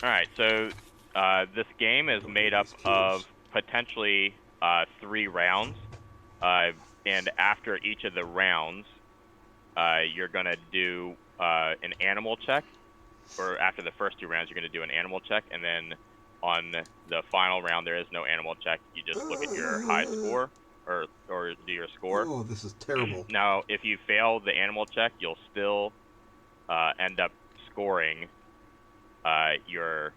All right, so this game is Go made get up these of cubes. potentially 3 rounds, and after each of the rounds, you're gonna do an animal check, or after the first 2 rounds, you're gonna do an animal check, and then on the final round, there is no animal check. You just look at your high score, or do your score. Oh, this is terrible. Now, if you fail the animal check, you'll still end up scoring your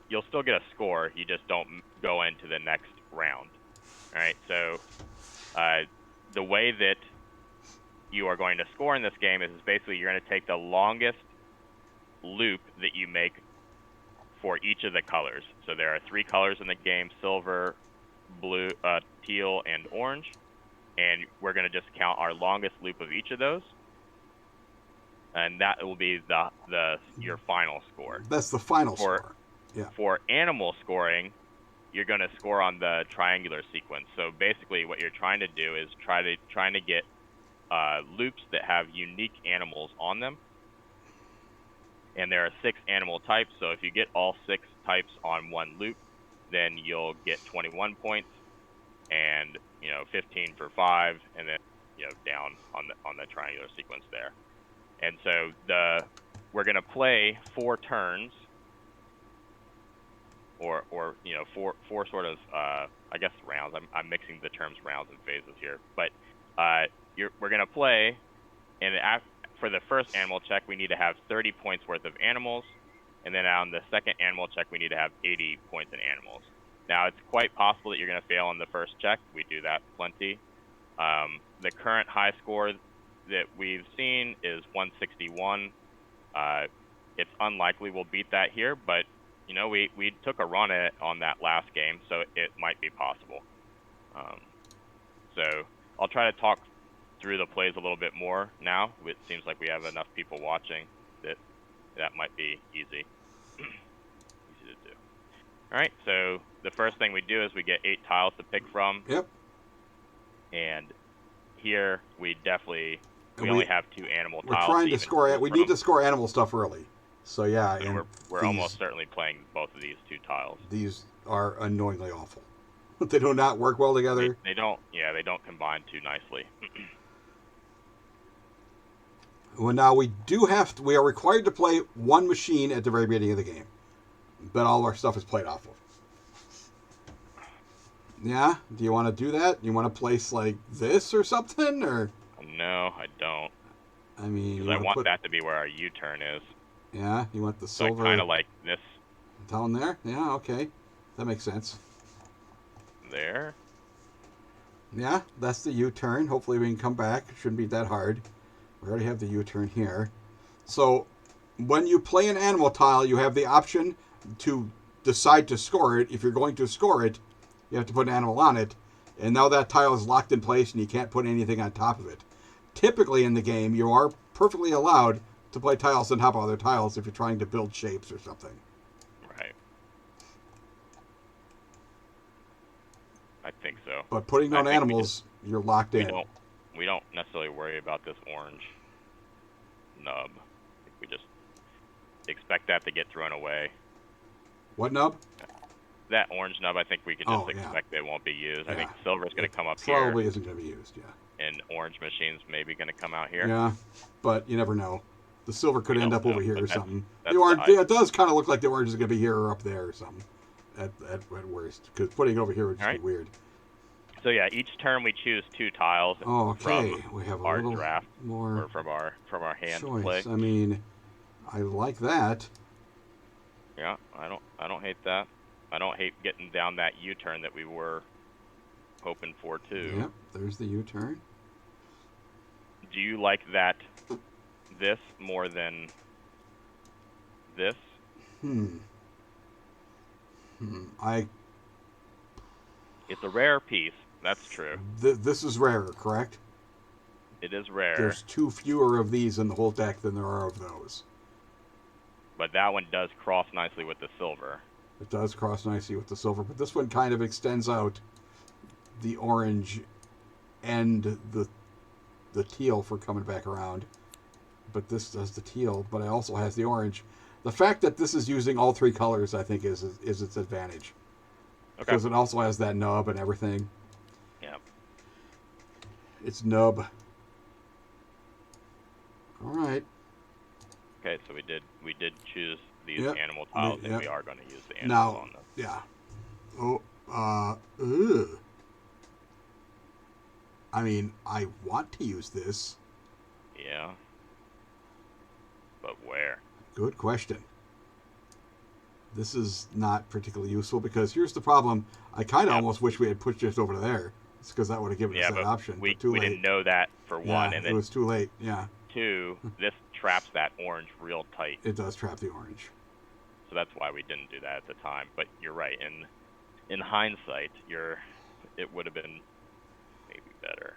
you'll still get a score. You just don't go into the next round. All right. So the way that you are going to score in this game is basically you're going to take the longest loop that you make for each of the colors. So there are 3 colors in the game: silver, blue, teal, and orange. And we're going to just count our longest loop of each of those, and that will be your final score. That's the final For score. Yeah. for animal scoring, you're going to score on the triangular sequence. So basically, what you're trying to do is trying to get loops that have unique animals on them, and there are 6 animal types. So if you get all 6 types on one loop, then you'll get 21 points, and 15 for 5, and then down on the triangular sequence there. And so we're going to play 4 turns, or four sort of I guess rounds. I'm mixing the terms rounds and phases here, but we're gonna play, and for the first animal check we need to have 30 points worth of animals, and then on the second animal check we need to have 80 points in animals. Now it's quite possible that you're gonna fail on the first check. We do that plenty. The current high score that we've seen is 161. It's unlikely we'll beat that here, but we took a run at it on that last game, so it might be possible. So I'll try to talk through the plays a little bit more now. It seems like we have enough people watching that might be easy easy to do. All right, so the first thing we do is we get 8 tiles to pick from, Yep. and here we And only have 2 animal we're tiles trying to to even score. choose We need from. to score animal stuff early. So yeah, So and we're almost these certainly playing both of these 2 tiles. these are annoyingly awful. They do not work well They together. they don't they don't combine too nicely. Well, now we are required to play one machine at the very beginning of the game, but all our stuff is played off of. Yeah. Do you want to do that? Do you want to place like this or something, or No, I don't, I mean, because you I want to want put that to be where our U-turn is. yeah, you want the So I kind silver of like this down there? Yeah, okay, that makes sense. there. Yeah, that's the U-turn. Hopefully we can come back. It shouldn't be that hard. We already have the U-turn here. So when you play an animal tile, you have the option to decide to score it. If you're going to score it, you have to put an animal on it. And now that tile is locked in place and you can't put anything on top of it. Typically in the game, you are perfectly allowed to play tiles on top of other tiles if you're trying to build shapes or something. Right. I think so. But putting I down think animals, you're locked we in. don't we don't necessarily worry about this orange nub. I think we just expect that to get thrown away. What nub? That orange nub, I think we can just Oh, yeah. expect it won't be used. I Yeah. think silver's going It to come up here, probably isn't going to be used, yeah. and orange machine's maybe going to come out here. Yeah, but you never know. The silver We could end don't up know, over here but or something. The that's the orange, idea. yeah, it does kind of look like the orange is going to be here or up there or something at worst. Because putting it over here would All just be right. weird. So yeah, each turn we choose 2 tiles Oh, from okay. We have a our little draft, more or from our hand to choice. play. I mean, I like that. Yeah, I don't hate that. I don't hate getting down that U-turn that we were hoping for too. Yep, there's the U-turn. Do you like this more than this? Hmm. I It's a rare piece. That's true. this is rarer, correct? It is rare, There's two fewer of these in the whole deck than there are of those. but that one does cross nicely with the silver. It does cross nicely with the silver, but this one kind of extends out the orange and the teal for coming back around. But this does the teal, but it also has the orange. The fact that this is using all three colors, I think, is its advantage. Okay. Because it also has that nub and everything. Yeah. It's nub. All right. Okay, so we did choose these Yep. animal tiles, and Yep. we are going to use the animals Now, on them. yeah. Oh, ugh. I mean, I want to use this. Yeah. But where? Good question. This is not particularly useful because here's the problem. I kind of Yep. almost wish we had pushed this over there. It's because that would have given us Yeah, that but option. we but too late. didn't know that for Yeah, one, and it then was too late. Yeah, two, this traps that orange real tight. it does trap the orange. So that's why we didn't do that at the time. But you're right. In hindsight, it would have been maybe better.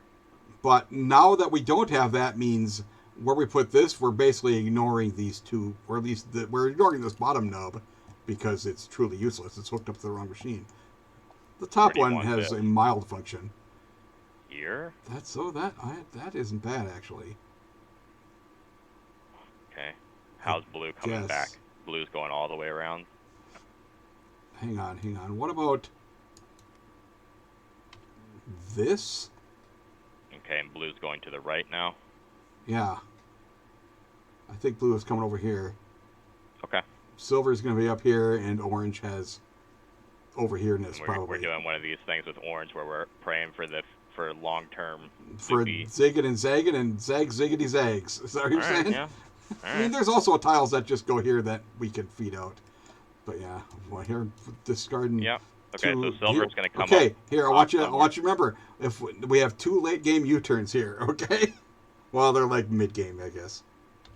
But now that we don't have that means where we put this, we're basically ignoring these two, or at least we're ignoring this bottom nub because it's truly useless. It's hooked up to the wrong machine. The top Where do you one want has this? a mild function. Here? That isn't bad actually. Okay. How's blue coming guess. back? Blue's going all the way around. Hang on. What about this? Okay, and blue's going to the right now. Yeah. I think blue is coming over here. Okay. Silver is going to be up here, and orange has over here in this We're probably. doing one of these things with orange where we're praying for long term For zigging and zagging and zag ziggity zags. Is that what you're saying? Yeah. I mean, there's also tiles that just go here that we can feed out. But yeah, well, here discarding. Yep. Okay, two, so silver's going to come okay, up. here I want you to remember if we have two late game U-turns here. Okay. Well, they're like mid game, I guess,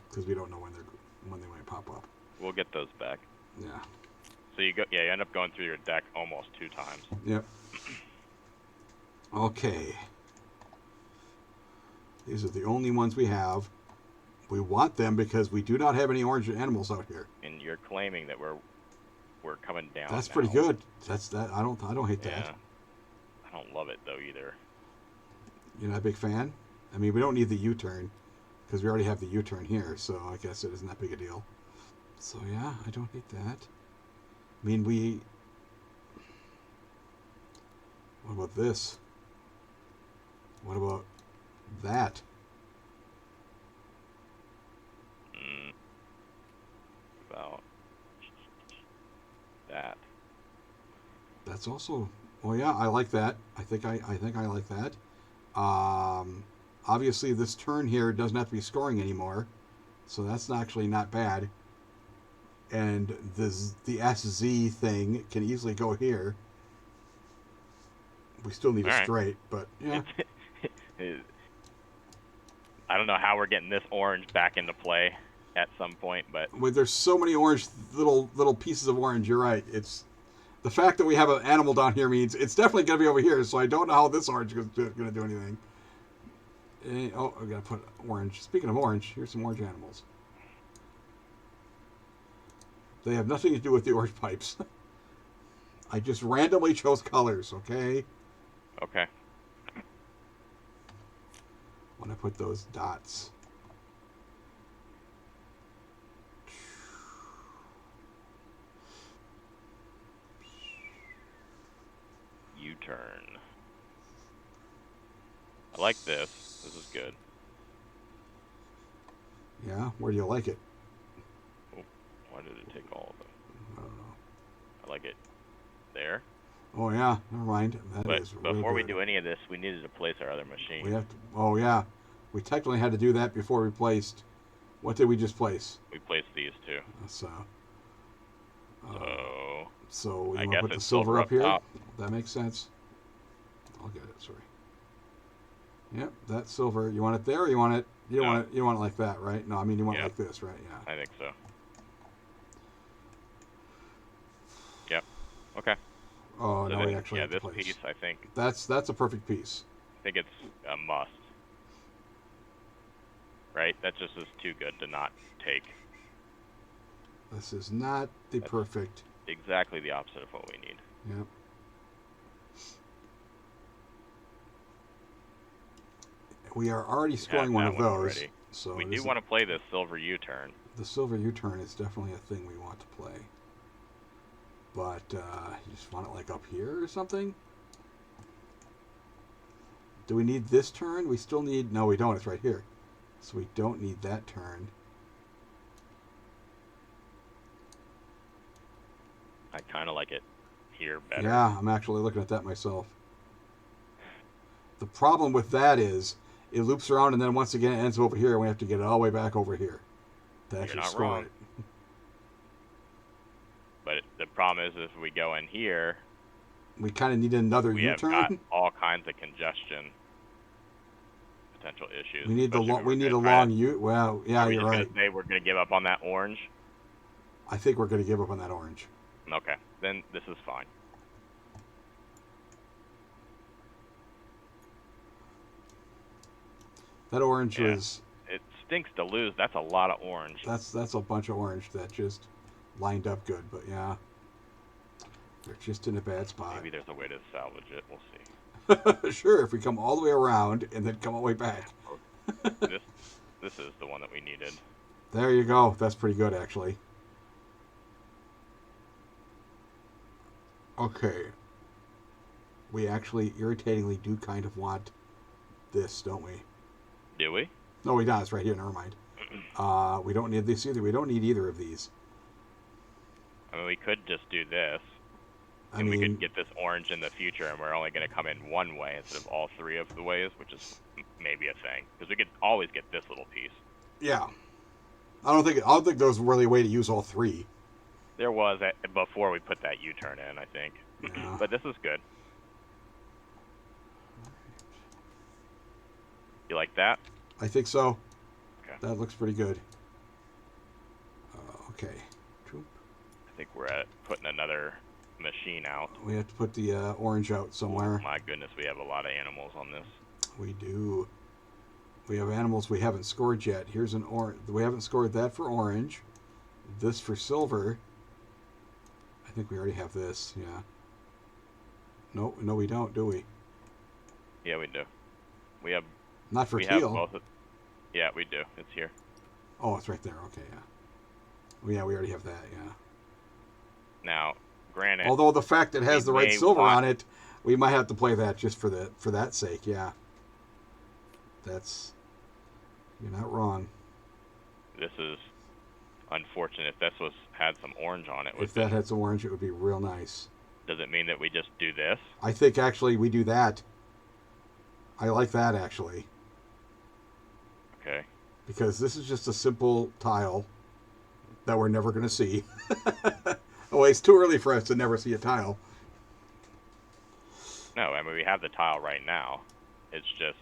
because we don't know when they might pop up. We'll get those back. Yeah. So you end up going through your deck almost 2 times. Yep. Okay. These are the only ones we have. We want them because we do not have any orange animals out here. And you're claiming that we're coming down. That's now. pretty good. That's that. I don't hate Yeah. that. I don't love it though either. You're not a big fan? I mean, we don't need the U-turn because we already have the U-turn here, so I guess it isn't that big a deal. So yeah, I don't hate that. I mean, what about this? What about that? About that. That's also. Oh yeah, I like that. I think I like that. Obviously, this turn here doesn't have to be scoring anymore, so that's actually not bad. And the SZ thing can easily go here. We still need a straight, but yeah. I don't know how we're getting this orange back into play at some point, but There's so many orange little pieces of orange. You're right. It's the fact that we have an animal down here means it's definitely going to be over here. So I don't know how this orange is going to do anything. Oh, I got to put orange. Speaking of orange, here's some orange animals. They have nothing to do with the orange pipes. I just randomly chose colors. Okay. okay. When I put those dots. U-turn. I like this. This is good. Yeah, where do you like it? Oh, why did it take all of them? I don't know. I like it there. Oh yeah, never mind. But is real before we good. do any of this, we needed to place our other machine. We have to. Oh yeah, we technically had to do that before we placed. What did we just place? We placed these two. So. So we I want guess to put the it's silver up here. top. That makes sense. I'll get it. Sorry. Yep, that silver. You want it there, or you want it? You don't want it. You want it like that, right? No, I mean you want it like this, right? Yeah. I think so. Yep. Okay. Oh, So no, then, we actually have to this place. piece, I think That's a perfect piece. it's a must. Right? That just is too good to not take. This is not the perfect. Exactly the opposite of what we need. Yep. We are already scoring one of those. Already. So we do want to play this silver U-turn. The silver U-turn is definitely a thing we want to play. But you just want it like up here or something? Do we need this turn? We still need... No, we don't. It's right here. So we don't need that turn. I kind of like it here better. Yeah, I'm actually looking at that myself. The problem with that is it loops around and then once again it ends over here and we have to get it all the way back over here to You're actually not score wrong. it. But the problem is if we go in here, We kind of need another we have got U-turn. all kinds of congestion potential issues. We need the especially if we we're need a gonna try long U. Well, yeah, Are we you're just right. gonna say we're gonna give up on that orange? I think we're going to give up on that orange. Okay, then this is fine. That orange Yeah. was It stinks to lose. That's a lot of orange. that's a bunch of orange that just lined up good, but yeah, they're just in a bad spot. Maybe there's a way to salvage it. We'll see. Sure, if we come all the way around and then come all the way back. This is the one that we needed. There you go. That's pretty good, actually. Okay. We actually irritatingly do kind of want this, don't we? Do we? No, we don't. It's right here. Never mind. We don't need this either. We don't need either of these. I mean, we could just do this, I and we mean, could get this orange in the future, and we're only going to come in one way instead of all three of the ways, which is maybe a thing. Because we could always get this little piece. yeah. I don't think there's really a way to use all three. There was before we put that U-turn in, I think. Yeah. But this is good. You like that? I think so. Okay. That looks pretty good. Okay. Troop. I think we're at putting another machine out. We have to put the orange out somewhere. My goodness, we have a lot of animals on this. We do. We have animals we haven't scored yet. Here's an orange. We haven't scored that for orange. This for silver. I think we already have this. Yeah. No, we don't, do we? Yeah, we do. We have Not for we have teal. both. Yeah, we do. It's here. Oh, it's right there. Okay, yeah. Well, yeah, we already have that. Yeah. Now, granted, Although the fact it has we the right may silver want- on it, we might have to play that just for that sake. Yeah. You're not wrong. this is unfortunate. If this had some orange on it, If that had some orange, it would be real nice. does it mean that we just do this? I think actually we do that. I like that actually. Okay. Because this is just a simple tile that we're never going to see. Oh, it's too early for us to never see a tile. No, I mean we have the tile right now. It's just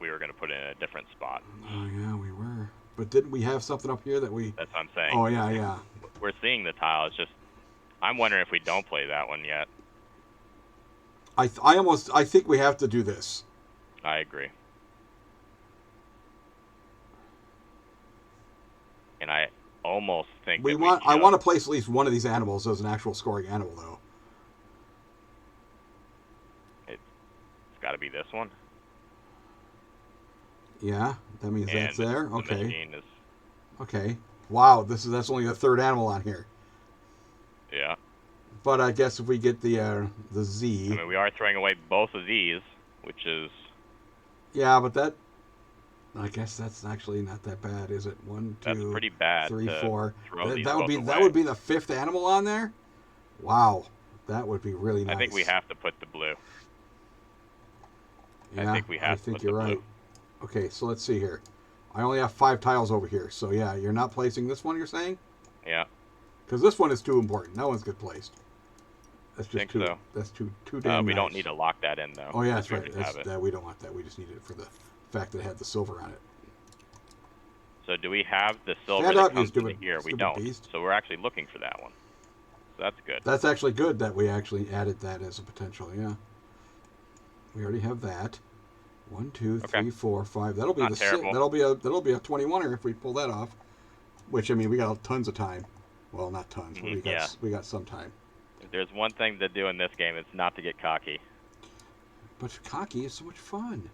we were going to put it in a different spot. Oh, yeah, we were. But didn't we have something up here that we... That's what I'm saying. Oh, yeah, yeah. We're seeing the tile. It's just I'm wondering if we don't play that one yet. I think we have to do this. I agree. And I almost think I want to place at least one of these animals as an actual scoring animal, though. It's got to be this one. Yeah, that means And that's there. the Okay. machine is, Okay. Wow, that's only the third animal on here. yeah. But I guess if we get the Z, I mean, we are throwing away both of these, which is yeah, but I guess that's actually not that bad, is it? One, that's two, pretty bad. 3, to 4. Throw these That would both be away. the fifth animal on there. Wow, that would be really nice. I think we have to put the blue. Yeah, I think we have I think to put you're the right. blue. Okay, so let's see here. I only have 5 tiles over here, so yeah, you're not placing this one. You're saying? Yeah. Because this one is too important. That one's good placed. That's just Think too. so. That's too damn. We nice. don't need to lock that in though. Oh yeah, that's We right. already have it. We don't want that. We just need it for the fact that it had the silver on it. So do we have the silver Stand that up, you comes in stupid- here? We stupid don't. beast. So we're actually looking for that one. So that's good. That's actually good that we actually added that as a potential. Yeah. We already have that. 1, 2, 3, Okay. 4, 5. That'll be Not the terrible. that'll be a 21er if we pull that off. Which I mean, we got tons of time. Well, not tons, but Mhm, we got some time. If there's one thing to do in this game, it's not to get cocky. But cocky is so much fun.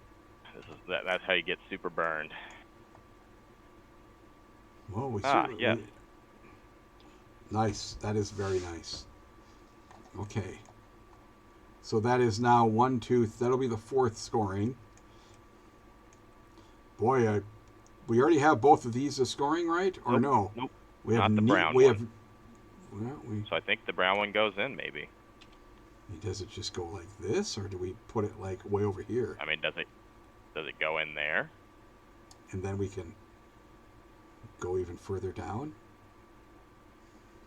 That's how you get super burned. Well, we Ah, certainly. yes. Nice. That is very nice. Okay. So that is now 1, 2. That'll be the fourth scoring. Boy, we already have both of these as scoring, right? Or Nope. no? Nope. We have Not the brown We one. have. Well, we. So I think the brown one goes in, maybe. Does it just go like this, or do we put it like way over here, I mean, does it go in there? and then we can go even further down?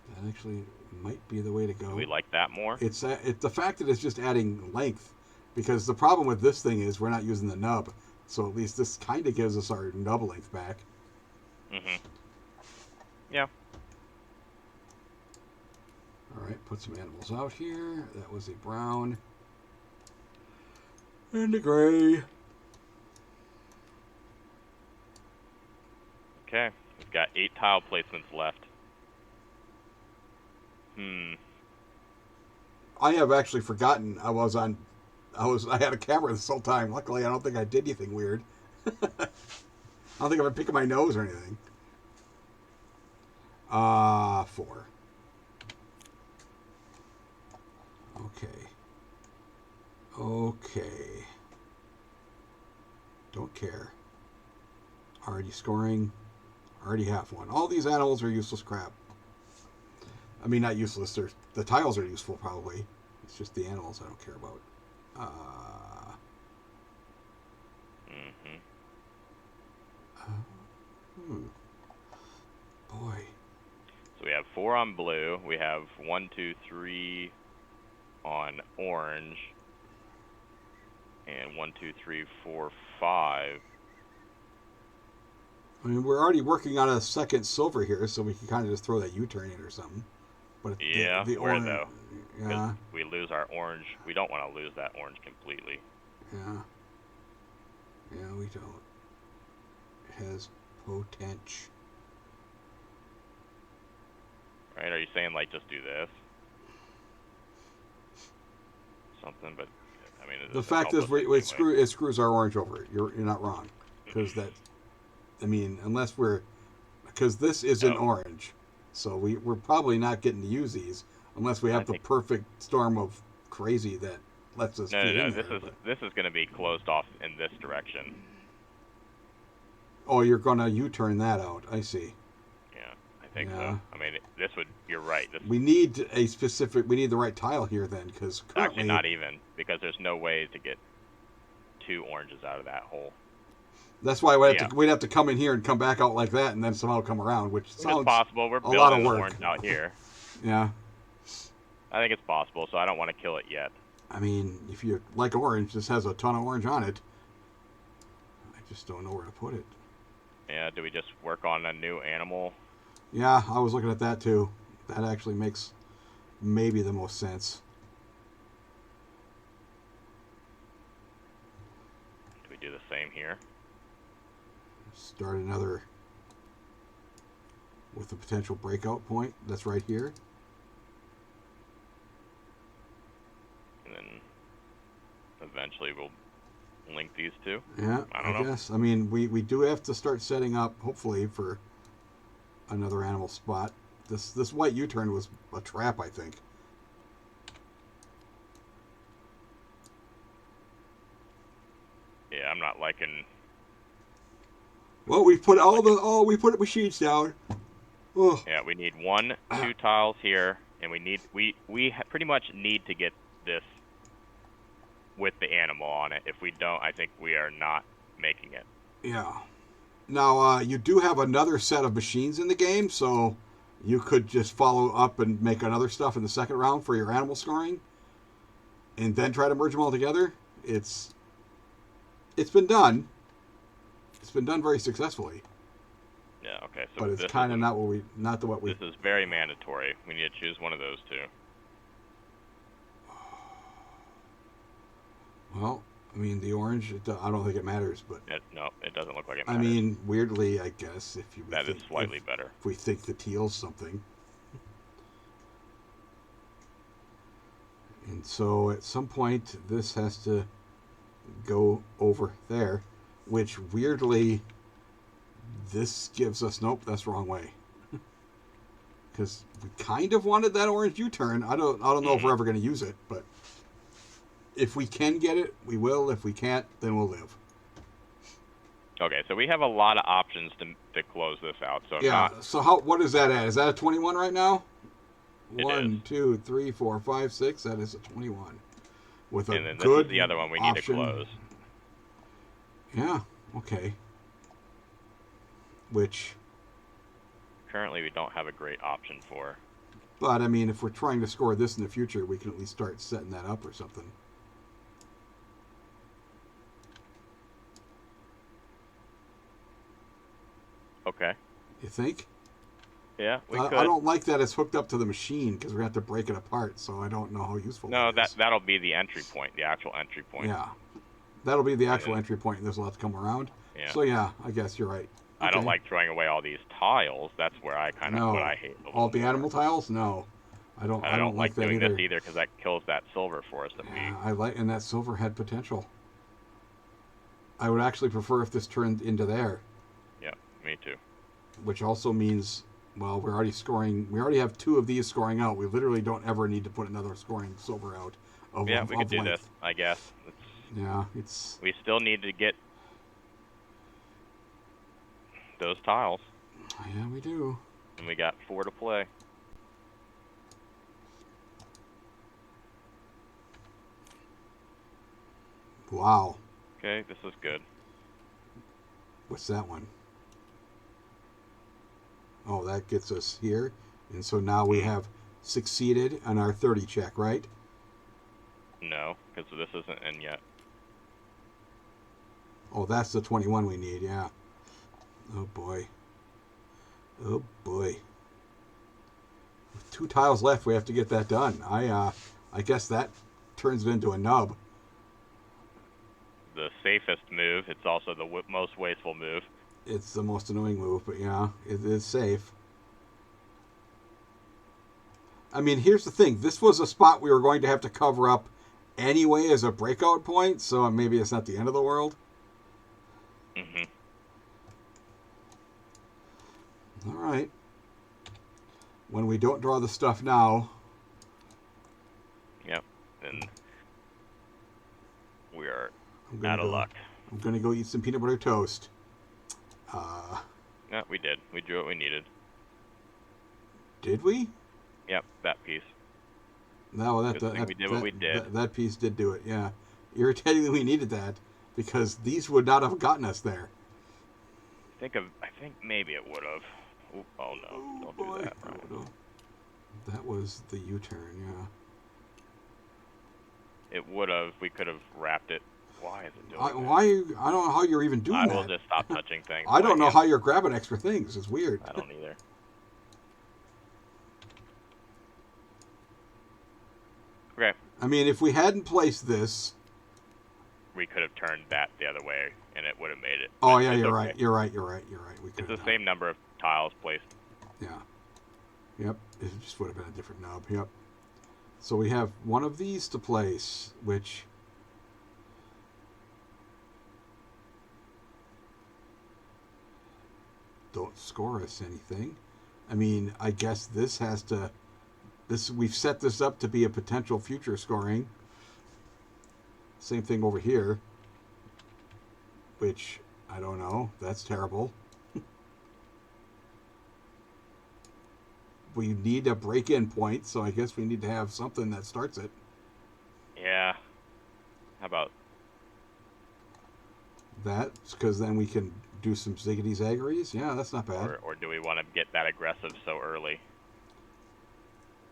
That actually might be the way to Do go. we like that more? It's the fact that it's just adding length, because the problem with this thing is we're not using the nub, so at least this kind of gives us our nub length back. Mm-hmm. Yeah. All right, put some animals out here. That was a brown and a gray. Okay. We've got 8 tile placements left. I have actually forgotten I had a camera this whole time. Luckily, I don't think I did anything weird. I don't think I've been picking my nose or anything. 4. Okay. Don't care. Already scoring. Already have one. All these animals are useless crap. I mean, not useless. The tiles are useful, probably. It's just the animals I don't care about. Mm-hmm. Boy. So we have 4 on blue. We have 1, 2, 3 on orange. And 1, 2, 3, 4, 5. I mean, we're already working on a second silver here, so we can kind of just throw that U-turn in or something. But Yeah, the where orange, though? yeah, we lose our orange. We don't want to lose that orange completely. yeah, we don't. It has potential. Right? Are you saying like just do this? Something, but I mean, The fact is, anyway. it screws our orange over. You're not wrong, because that. I mean, because this is an orange, so we're probably not getting to use these unless we have the perfect storm of crazy that lets us get in there. This is going to be closed off in this direction. Oh, you're gonna U-turn that out. I see. Yeah, I think so. I mean, you're right. We need we need the right tile here then, because currently actually not even, because there's no way to get 2 oranges out of that hole. That's why we'd have to come in here and come back out like that, and then somehow come around, which sounds possible. We're a lot of building work. Orange out here. Yeah. I think it's possible, so I don't want to kill it yet. I mean, if you like orange, this has a ton of orange on it. I just don't know where to put it. Yeah, do we just work on a new animal? Yeah, I was looking at that too. That actually makes maybe the most sense. Do we do the same here? Start another with a potential breakout point. That's right here. And then eventually we'll link these two. Yeah, I guess. I mean, we do have to start setting up, hopefully, for another animal spot. This white U-turn was a trap, I think. Yeah, I'm not liking. Well, we put we put machines down. Oh. Yeah, we need 1, 2 tiles here, and we pretty much need to get this with the animal on it. If we don't, I think we are not making it. Yeah. Now, you do have another set of machines in the game, so you could just follow up and make another stuff in the second round for your animal scoring, and then try to merge them all together. It's been done. It's been done very successfully. Yeah. Okay. So but it's kind of not what we. This is very mandatory. We need to choose one of those two. Well, I mean, the orange. I don't think it matters, but no, it doesn't look like it matters. I mean, weirdly, I guess if you that is slightly better. If we think the teal's something, and so at some point this has to go over there, which weirdly this gives us nope. That's the wrong way. Because we kind of wanted that orange U-turn. I don't know if we're ever going to use it, but if we can get it, we will. If we can't, then we'll live. Okay, so we have a lot of options to close this out. So Yeah. So what is that at? Is that a 21 right now? It 1, is. 2, 3, 4, 5, 6. That is a 21. With a and then good this is the other one we need to option. close. Yeah. Okay. Which, Currently, we don't have a great option for. but I mean, if we're trying to score this in the future, we can at least start setting that up or something. Okay. You think? Yeah, we could. I don't like that it's hooked up to the machine because we're going to have to break it apart, so I don't know how useful No, that is. that'll be the entry point, the actual entry point. Yeah. That'll be the actual then- entry point, and there's a lot to come around. Yeah. So, yeah, I guess you're right. I don't Okay. like throwing away all these tiles. That's where I kind of No. what I hate. a All little the more. animal tiles? No. I don't like that doing either. this either because that kills that silver for us that Yeah, I like, and that silver had potential. I would actually prefer if this turned into there, we. Yeah, me too. which also means, well, we're already scoring. We already have 2 of these scoring out. We literally don't ever need to put another scoring silver out. Yeah, we could do length. this. I guess. Yeah, it's. We still need to get those tiles, Yeah, we do. and we got 4 to play. Wow. Okay, this is good. What's that one? Oh, that gets us here. And so now we have succeeded on our 30 check, right? No, because this isn't in yet. Oh, that's the 21 we need, yeah. Oh, boy. Oh, boy. With 2 tiles left, we have to get that done. I guess that turns it into a nub. The safest move. It's also the most wasteful move. It's the most annoying move, but yeah, it is safe. I mean, here's the thing. This was a spot we were going to have to cover up anyway as a breakout point, so maybe it's not the end of the world. Mm-hmm. All right. When we don't draw the stuff now, Yep. Then we are I'm out of luck. I'm going to go eat some peanut butter toast. Yeah, we did. We drew what we needed. Did we? Yep, that piece. No, Good thing we did what we did. That piece did do it, yeah. Irritatingly, we needed that because these would not have gotten us there. I think maybe it would have. Oh no! Don't do that. Right. Oh, no. That was the U-turn, yeah. It would have. We could have wrapped it. Why is it doing that? I don't know how you're even doing I that. will just stop touching things. I don't know how you're grabbing extra things. It's weird. I don't either. Okay. I mean, if we hadn't placed this. We could have turned that the other way, and it would have made it. Oh But yeah, it's you're okay. right. You're right. We It's could the have same number of tiles placed. Yeah. Yep. It just would have been a different nub. Yep. So we have one of these to place, which. Don't score us anything. I mean, I guess this has to. We've set this up to be a potential future scoring. Same thing over here. Which, I don't know. That's terrible. We need a break-in point, so I guess we need to have something that starts it. Yeah. How about That, because then we can do some ziggity zaggeries. Yeah, that's not bad. or do we want to get that aggressive so early?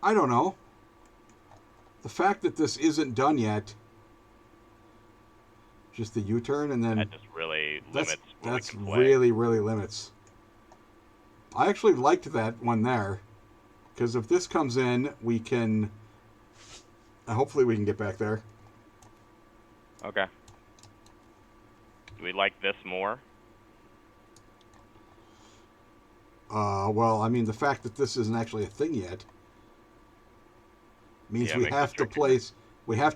I don't know. The fact that this isn't done yet, just the U-turn, and then That just really limits what that's we can play. really limits. I actually liked that one there, because if this comes in, we can. Hopefully, we can get back there. Okay. Do we like this more? Well, I mean, the fact that this isn't actually a thing yet means Yeah, we makes have it to trickier.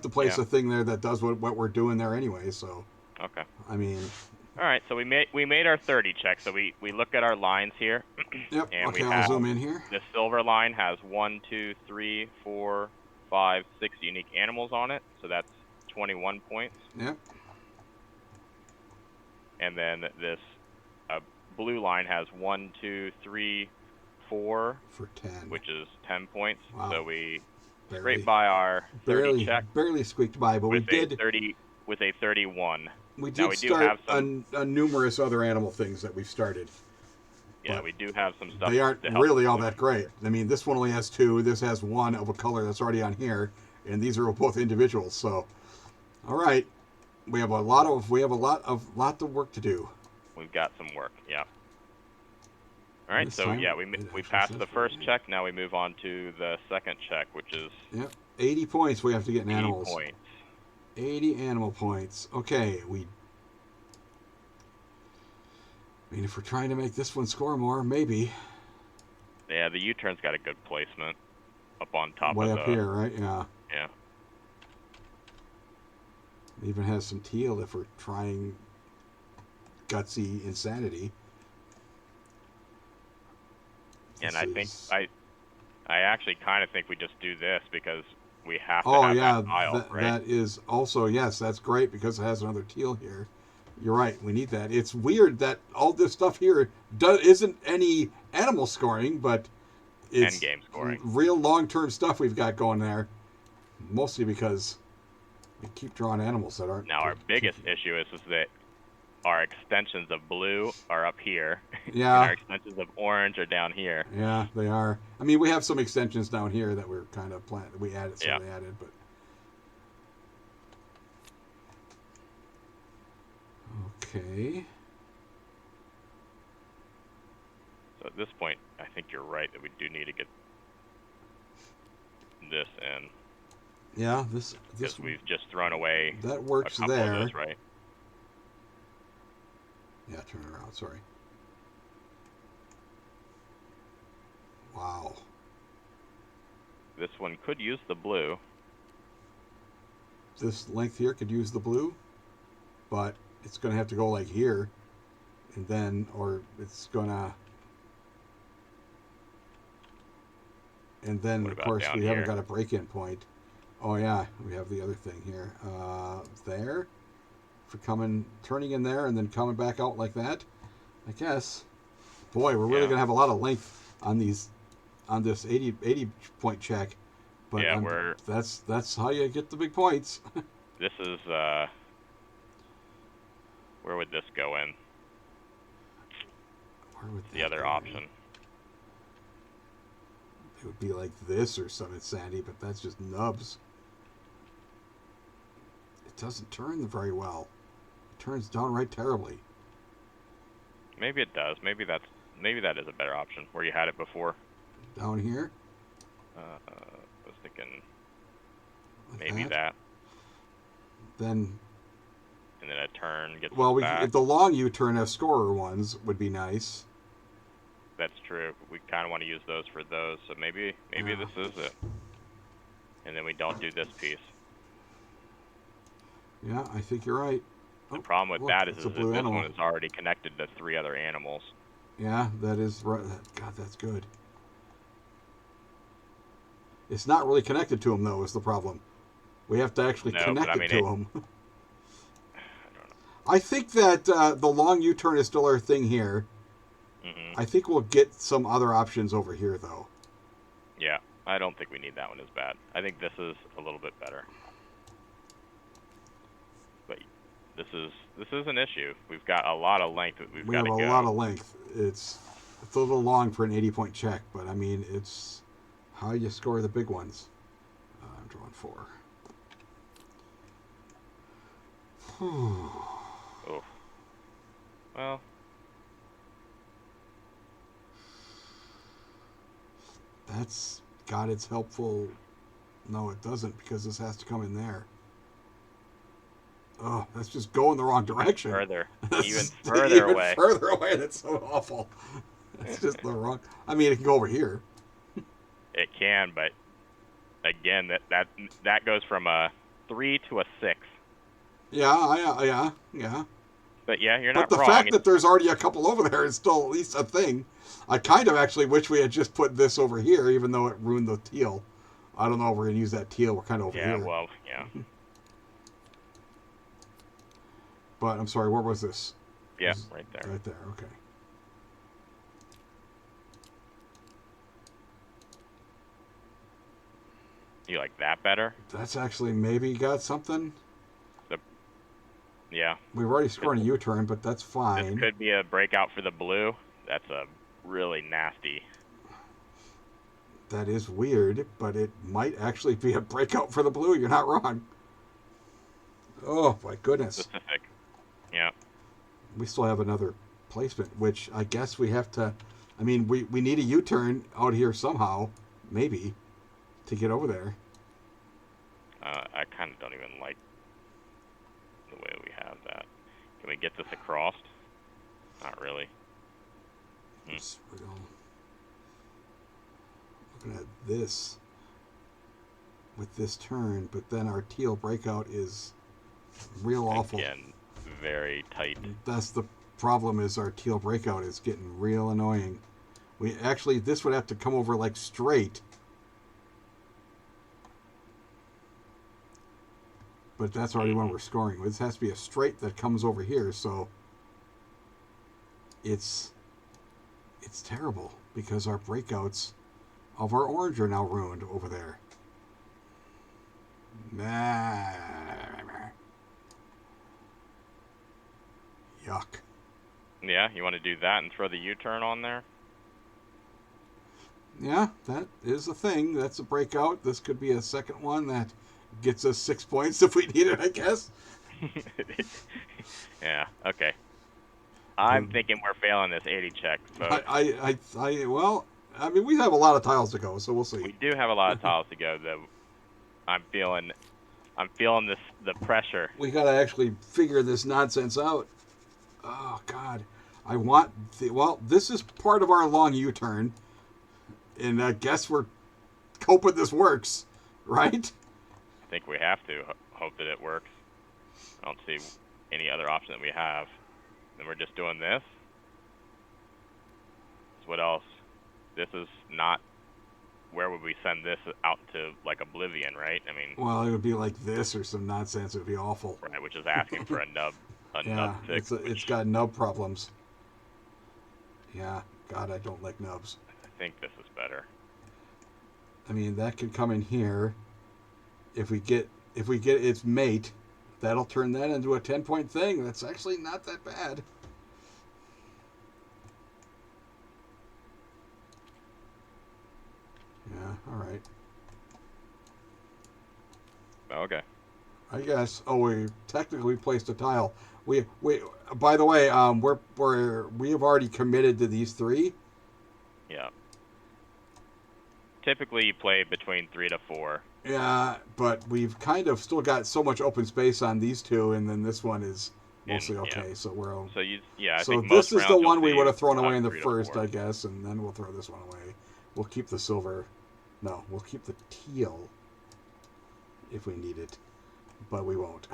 place a thing there that does what we're doing there anyway. So, Okay. I mean, All right, so we made our 30 check. So we look at our lines here, Yep. and we Okay, I'll have zoom in here. the silver line has 1, 2, 3, 4, 5, 6 unique animals on it. So that's 21 points. Yep. And then this blue line has 1, 2, 3, 4, For 10. which is 10 points. Wow. So we Barely, scraped by our 30 check barely squeaked by, but we with a did 31. we Now did we do start have some. numerous other animal things that we've started. Yeah, but we do have some stuff. They aren't to help really all with. that great. I mean, this one only has 2. This has 1 of a color that's already on here, and these are both individuals. So, all right, we have a lot of work to do. We've got some work. Yeah. All right. This So time yeah, it we actually passed says the first 48. check. Now we move on to the second check, which is Yep, 80 points we have to get in 80 animals. points. 80 animal points. Okay, I mean, if we're trying to make this one score more, maybe. Yeah, the U-turn's got a good placement up on top Way of up the. here, right? Yeah. Yeah. It even has some teal if we're trying gutsy insanity. And This I think is- I actually kind of think we just do this because we have to Oh have yeah, that tile, right? that is also, yes, that's great because it has another teal here. You're right, we need that. It's weird that all this stuff here isn't any animal scoring, but it's End game scoring. real long-term stuff we've got going there. Mostly because we keep drawing animals that aren't. Now our biggest issue is that our extensions of blue are up here, Yeah. and our extensions of orange are down here. Yeah, they are. I mean, we have some extensions down here that we're kind of we added, Yeah. but. Okay. So at this point, I think you're right that we do need to get this in Yeah, this because we've just thrown away that a works couple there. of those, right? Yeah, turn it around. Sorry. Wow. This one could use the blue. This length here could use the blue, but it's going to have to go like here, and then, or it's going to. And then, What of about course, down we haven't here? got a break-in point. Oh yeah, we have the other thing here. There, for turning in there and then coming back out like that. I guess. Boy, we're really Yeah. gonna have a lot of length on this 80 point check. But Yeah, that's how you get the big points. This is where would this go in? Where would The that other go in? option. It would be like this or some insanity, but that's just nubs. It doesn't turn very well. It turns downright terribly. Maybe it does. Maybe that is a better option where you had it before. Down here. I was thinking Like maybe that, Then, and then a turn gets well, us back. if the long U-turn have scorer ones would be nice. That's true. We kind of want to use those for those, so maybe Yeah. this is it. And then we don't do this piece. Yeah, I think you're right. The problem with look, that is it's a that blue this animal. one is already connected to 3 other animals. Yeah, that is right. God, that's good. It's not really connected to them, though, is the problem. We have to actually No, connect but I it mean, to them. I don't know. I think that the long U-turn is still our thing here. Mm-hmm. I think we'll get some other options over here, though. Yeah, I don't think we need that one as bad. I think this is a little bit better. But this is an issue. We've got a lot of length that we've We got have to a go. lot of length. It's a little long for an 80-point check, but I mean, it's how you score the big ones. I'm drawing 4. Oh. Well, That's God, it's helpful. No, it doesn't, because this has to come in there. Oh, that's just going the wrong direction. further, That's even just further even away. Further away. That's so awful. That's just the wrong. I mean, it can go over here. It can, but again, that goes from a 3 to a 6. Yeah. But yeah, you're But not the wrong. fact that there's already a couple over there is still at least a thing. I kind of actually wish we had just put this over here, even though it ruined the teal. I don't know if we're going to use that teal. We're kind of over Yeah, here. well, yeah. But I'm sorry, where was this? Yeah, right there. Right there, okay. You like that better? That's actually maybe got something. Yeah. We've already scored a U-turn, but that's This fine. could be a breakout for the blue. That's a really nasty. That is weird, but it might actually be a breakout for the blue. You're not wrong. Oh, my goodness. Specific. Yeah. We still have another placement, which I guess we have to... I mean, we need a U-turn out here somehow, maybe, to get over there. I kind of don't even like the way we have that. Can we get this across? Not really. We're looking at this with this turn, but then our teal breakout is real awful. Again, very tight. That's the problem, is our teal breakout is getting real annoying. We actually, this would have to come over like straight. But that's already when we're scoring. This has to be a straight that comes over here, so it's terrible because our breakouts of our orange are now ruined over there. Yuck. Yeah, you want to do that and throw the U-turn on there? Yeah, that is a thing. That's a breakout. This could be a second one that gets us 6 points if we need it, I guess. Yeah, okay. I'm thinking we're failing this 80 check, folks. Well, I mean, we have a lot of tiles to go, so we'll see. We do have a lot of tiles to go, though. I'm feeling the pressure. We gotta actually figure this nonsense out. Oh God, this is part of our long U-turn, and I guess we're hoping this works, right? I think we have to hope that it works. I don't see any other option that we have. Then we're just doing this. So what else? This is not. Where would we send this out to, like Oblivion, right? I mean. Well, it would be like this or some nonsense. It would be awful. Right, which is asking for a nub. Yeah, nub fix. it's got nub problems. Yeah, God, I don't like nubs. I think this is better. I mean, that could come in here. If we get its mate, that'll turn that into a 10-point thing. That's actually not that bad. Yeah, all right. Okay. I guess. Oh, we technically placed a tile. We by the way, we have already committed to these 3. Yeah. Typically, you play between 3 to 4. Yeah, but we've kind of still got so much open space on these 2, and then this one is mostly okay. Yeah. So we're So I so think this most is the rounds one you'll we see would have thrown away in the 3 to first, 4. I guess, and then we'll throw this one away. We'll keep the silver. No, we'll keep the teal if we need it, but we won't.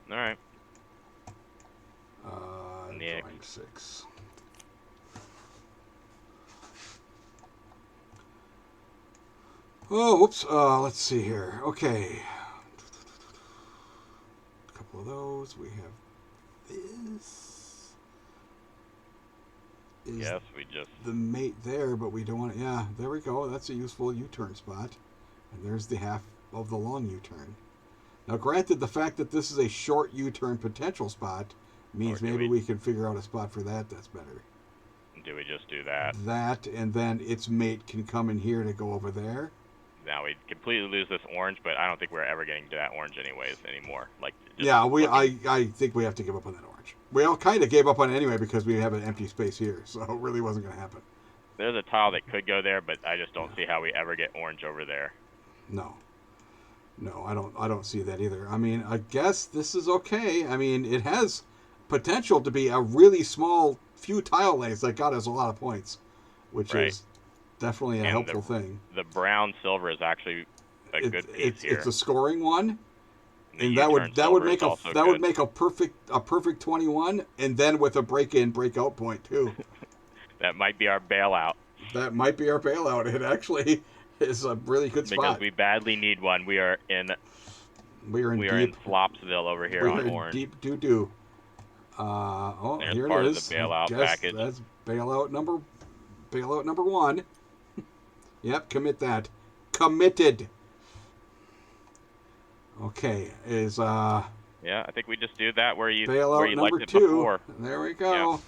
All right. Drawing 6. Oh, whoops. Let's see here. Okay. A couple of those. We have this. Yes, we just. The mate there, but we don't want it. Yeah, there we go. That's a useful U-turn spot. And there's the half of the long U-turn. Now, granted, the fact that this is a short U-turn potential spot means maybe we can figure out a spot for that that's better. Do we just do that? That, and then its mate can come in here to go over there. Now we completely lose this orange, but I don't think we're ever getting to that orange anyways anymore. Like. Yeah, I think we have to give up on that orange. We all kind of gave up on it anyway because we have an empty space here, so it really wasn't going to happen. There's a tile that could go there, but I just don't see how we ever get orange over there. No, I don't see that either. I mean, I guess this is okay. I mean, it has potential to be a really small few tile lanes that got us a lot of points, which is definitely a helpful thing. The brown silver is actually a good piece here. It's a scoring one. The And U-turn that would silver make is also that good. would make a perfect 21, and then with a break-in break-out point too. That might be our bailout That might be our bailout. It actually is a really good because spot. we badly need one. We are in We are in Flopsville over here on orange. deep doo doo. Oh, There's here it part of is. the I bailout guess package. that's bailout number 1. Yep, commit that. Committed. Okay, is Yeah, I think we just do that where you bailout liked number it 2. before. There we go.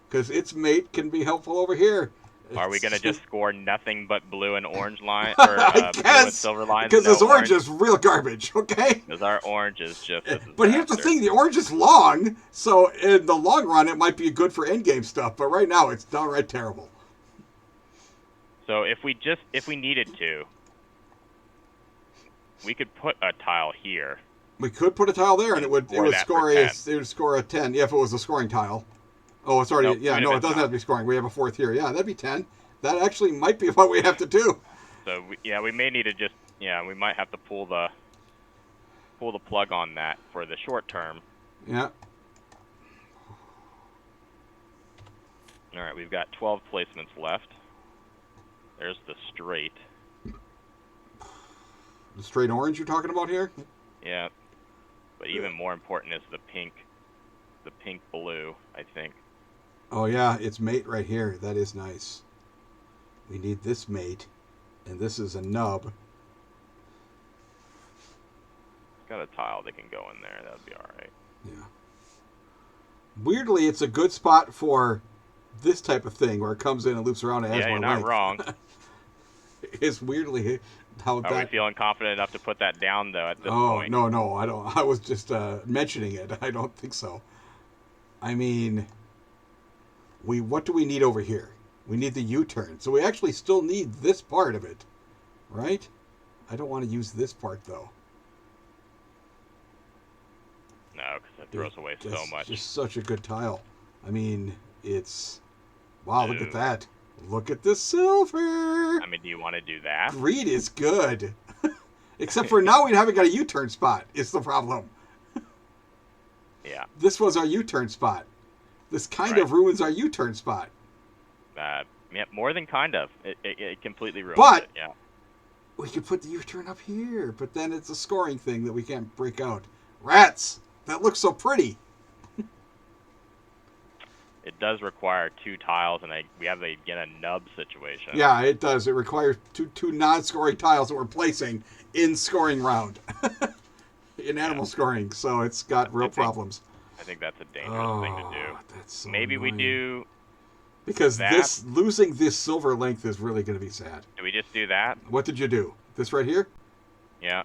Because its mate can be helpful over here. Are we gonna just score nothing but blue and orange line or I blue and guess silver lines? because No this orange is real garbage. Okay. Because our orange is just a But here's the disaster. thing: the orange is long, so in the long run, it might be good for endgame stuff. But right now, it's downright terrible. So if we needed to, we could put a tile here. We could put a tile there, and it would score a 10. Yeah, if it was a scoring tile. Oh, it's already Nope, it doesn't have to be scoring. We have a 4th here. Yeah, that'd be 10. That actually might be what we have to do. So we may need to we might have to pull the plug on that for the short term. Yeah. All right, we've got 12 placements left. There's the straight. The straight orange you're talking about here? Yeah. But even more important is the pink blue, I think. Oh yeah, it's mate right here. That is nice. We need this mate, and this is a nub. Got a tile that can go in there. That'd be all right. Yeah. Weirdly, it's a good spot for this type of thing where it comes in and loops around and adds more you're not length. wrong. It's weirdly how Are we feeling confident enough to put that down though at this point? No, I don't. I was just mentioning it. I don't think so. I mean, what do we need over here? We need the U-turn. So we actually still need this part of it, right? I don't want to use this part though. No, because it throws away so much. It's just such a good tile. I mean, it's wow. Look at that. Look at the silver. I mean, do you want to do that? Green is good. Except for now we haven't got a U-turn spot. It's the problem. Yeah. This was our U-turn spot. This kind of ruins our U-turn spot. Yeah, more than kind of. It completely ruins But it. Yeah. We could put the U-turn up here, but then it's a scoring thing that we can't break out. Rats! That looks so pretty. It does require 2 tiles, and we have a nub situation. Yeah, it does. It requires two non-scoring tiles that we're placing in scoring round. In animal scoring, so it's got real problems. I think that's a dangerous thing to do. That's so Maybe annoying. we do because that. losing this silver length is really going to be sad. Do we just do that? What did you do? This right here? Yeah.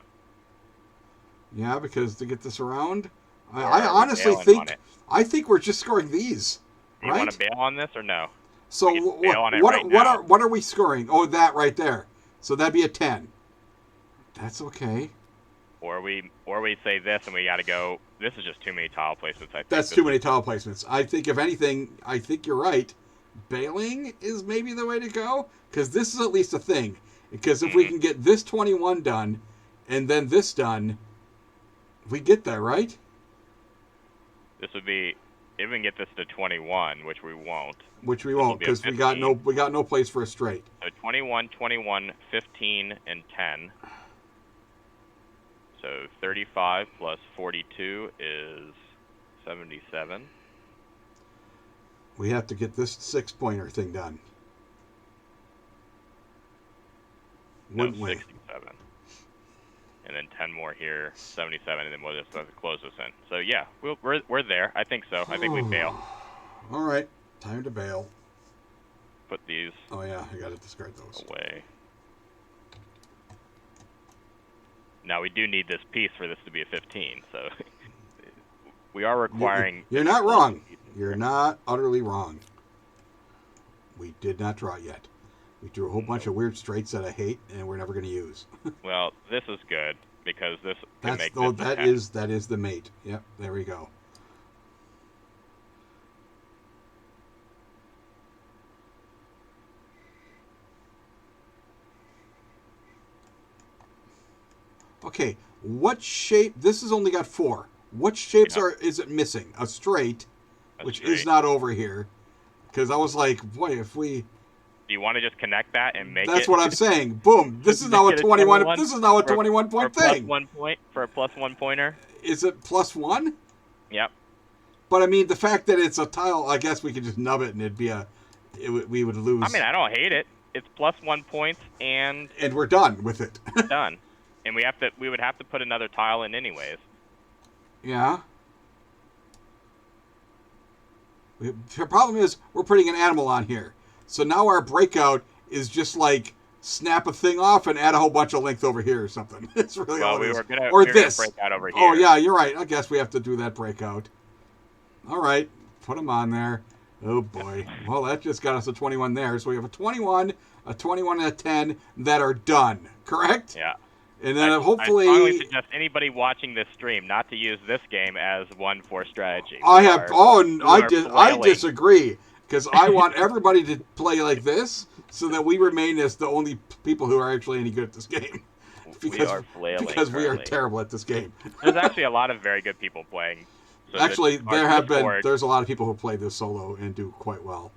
Yeah, because to get this around, I honestly think we're just scoring these. Do you want to bail on this or no? So what are we scoring? Oh, that right there. So that'd be a 10. That's okay. Or we say this and we got to go. This is just too many tile placements. I think that's too many tile placements. I think if anything, I think you're right. Bailing is maybe the way to go because this is at least a thing. Because if we can get this 21 done and then this done, we get there, right? This would be if we can get this to 21, which we won't. Which we won't because we got no place for a straight. So 21, 21, 15, and 10. So 35 plus 42 is 77. We have to get this 6-pointer thing done. Wouldn't we? 67. And then 10 more here, 77, and then we'll just have to close this in. So yeah, we're there. I think so. I think we bail. All right, time to bail. Put these. Oh yeah, I got to discard those away. Now we do need this piece for this to be a 15, so we are requiring... You're not wrong. You're not utterly wrong. We did not draw yet. We drew a whole bunch of weird straights that I hate, and we're never going to use. Well, this is good, because this can make this that is the mate. Yep, there we go. Okay, What shape? This has only got 4. What shapes Yeah. is it missing? A straight, A which straight. is not over here. Because I was like, boy, if we... Do you want to just connect that and make That's it? what I'm saying. Boom. This is Make now a it 21. This is now a for, 21 for a point plus thing. 1 point for a plus 1 pointer. Is it +1? Yep. But I mean, the fact that it's a tile, I guess we could just nub it and it'd be we would lose. I mean, I don't hate it. It's plus 1 points and we're done with it. done. And we would have to put another tile in anyways. Yeah. The problem is we're putting an animal on here. So now our breakout is just like snap a thing off and add a whole bunch of length over here or something. It's really all it is. Or this. Break out over here. Oh, yeah, you're right. I guess we have to do that breakout. All right. Put them on there. Oh, boy. Well, that just got us a 21 there. So we have a 21, a 21, and a 10 that are done. Correct? Yeah. And then I hopefully... strongly suggest anybody watching this stream not to use this game as one for strategy. I disagree. Because I want everybody to play like this so that we remain as the only people who are actually any good at this game. We are flailing. Because we are terrible at this game. There's actually a lot of very good people playing. So actually, there's a lot of people who play this solo and do quite well.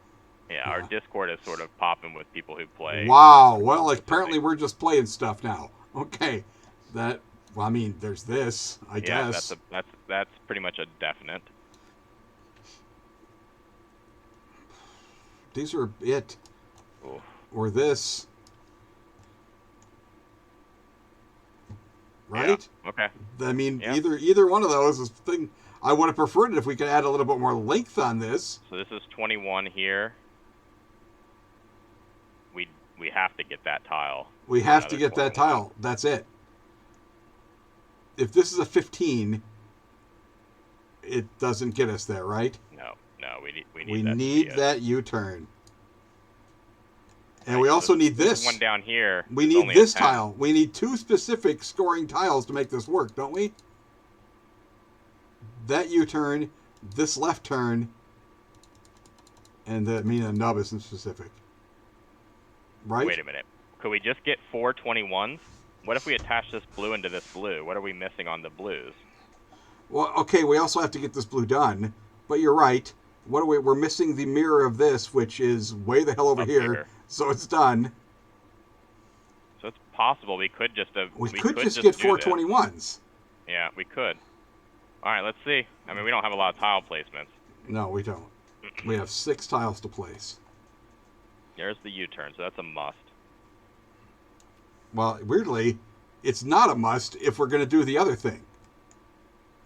Yeah, our Discord is sort of popping with people who play. Wow. Well, apparently we're just playing stuff now. Okay. There's this, I guess. That's pretty much a definite. These are it. Ooh. Or this. Right? Yeah. Okay. I mean, either one of those is the thing. I would have preferred it if we could add a little bit more length on this. So this is 21 here. We have to get that tile. We have to get that tile. That's it. If this is a 15, it doesn't get us there, right? No, we need that U-turn. And right, we also need this. One down here. We need this tile. We need 2 specific scoring tiles to make this work, don't we? That U-turn, this left turn, and a nub isn't specific. Right? Wait a minute. Could we just get 4 21s? What if we attach this blue into this blue? What are we missing on the blues? Well, okay, we also have to get this blue done. But you're right. We're missing the mirror of this, which is way the hell over here. So it's done. So it's possible we could just have... We could just get 4 21s. Yeah, we could. All right, let's see. I mean, we don't have a lot of tile placements. No, we don't. We have 6 tiles to place. There's the U-turn, so that's a must. Well, weirdly, it's not a must if we're going to do the other thing.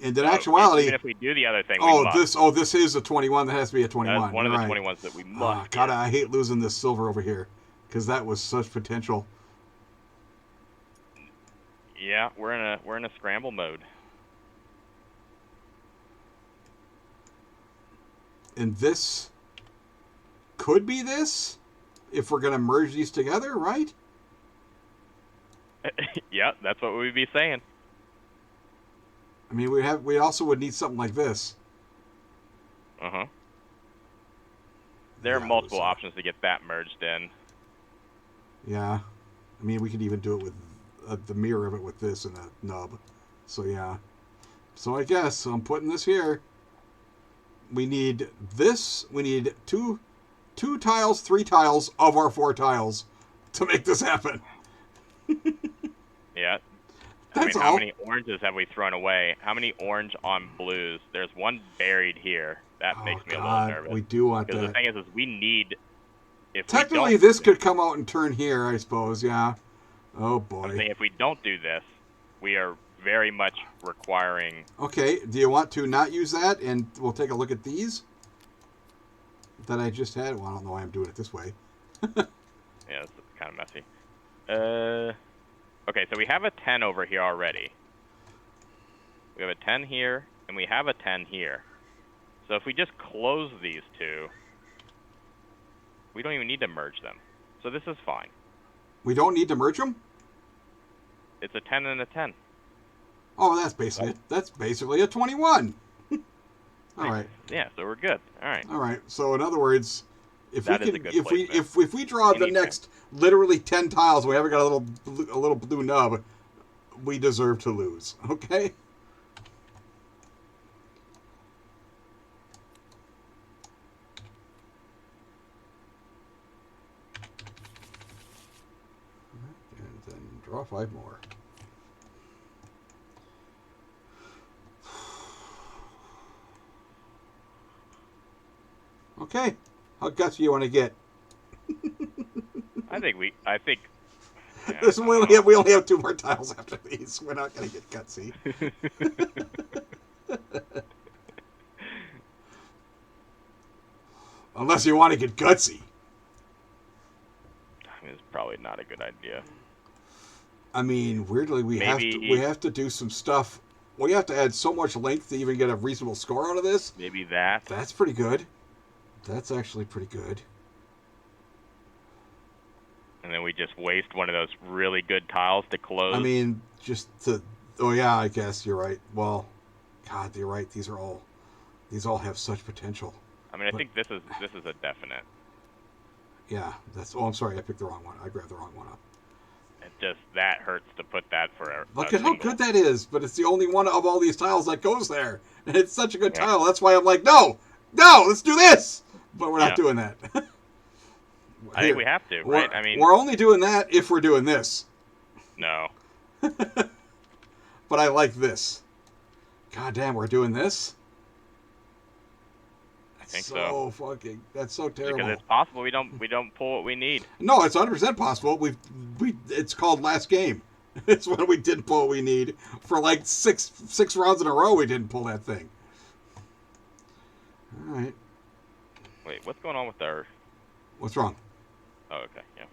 And in actuality... Even if we do the other thing, we must. This is a 21. That has to be a 21. That's one of the 21s that we must God, I hate losing this silver over here. Because that was such potential. Yeah, we're in a scramble mode. And this could be this if we're going to merge these together, right? Yeah, that's what we'd be saying. I mean, we also would need something like this. Uh-huh. There are multiple options to get that merged in. Yeah. I mean, we could even do it with the mirror of it with this and a nub. So, yeah. So, I guess I'm putting this here. We need this. We need two tiles, 3 tiles of our 4 tiles to make this happen. Yeah. That's How many oranges have we thrown away? How many orange on blues? There's one buried here. That makes me a little nervous. We do want that. Because the thing is we need... Technically, this could come out and turn here, I suppose, yeah. Oh, boy. I'm saying if we don't do this, we are very much requiring... Okay, do you want to not use that? And we'll take a look at these that I just had. Well, I don't know why I'm doing it this way. Yeah, it's kind of messy. Okay, so we have a 10 over here already. We have a 10 here, and we have a 10 here. So if we just close these 2, we don't even need to merge them. So this is fine. We don't need to merge them? It's a 10 and a 10. Oh, that's basically a 21. All right. Yeah, so we're good. All right. All right. So in other words, if we draw the Anything. next literally 10 tiles, we haven't got a little blue nub. we deserve to lose. Okay. And then draw 5 more. Okay. How gutsy you want to get? I think yeah, This I we don't only have 2 more tiles after these. We're not going to get gutsy. know. Unless you want to get gutsy. I mean, it's probably not a good idea. I mean, weirdly, we Maybe- have to do some stuff. We have to add so much length to even get a reasonable score out of this. Maybe that. That's pretty good. That's actually pretty good. And then we just waste one of those really good tiles to close. I mean, just to. Oh yeah, I guess you're right. Well, God, you're right. These all have such potential. I mean, I but- think this is a definite. Yeah, that's. Oh, I'm sorry, I picked the wrong one. I grabbed the wrong one up. It just that hurts to put that for a. Look a at how single. good that is, but it's the only one of all these tiles that goes there, and it's such a good Yeah. tile. That's why I'm like, no, let's do this. But we're not Yeah. doing that. I think we have to, right? I mean, we're only doing that if we're doing this. no. But I like this. God damn, we're doing this. I think so. Fucking, that's so terrible. Because it's possible we don't pull what we need. No, it's 100% possible. It's called last game. It's when we didn't pull what we need for like six rounds in a row. We didn't pull that thing. All right. Wait, what's going on with our? What's wrong? Oh, okay, yeah.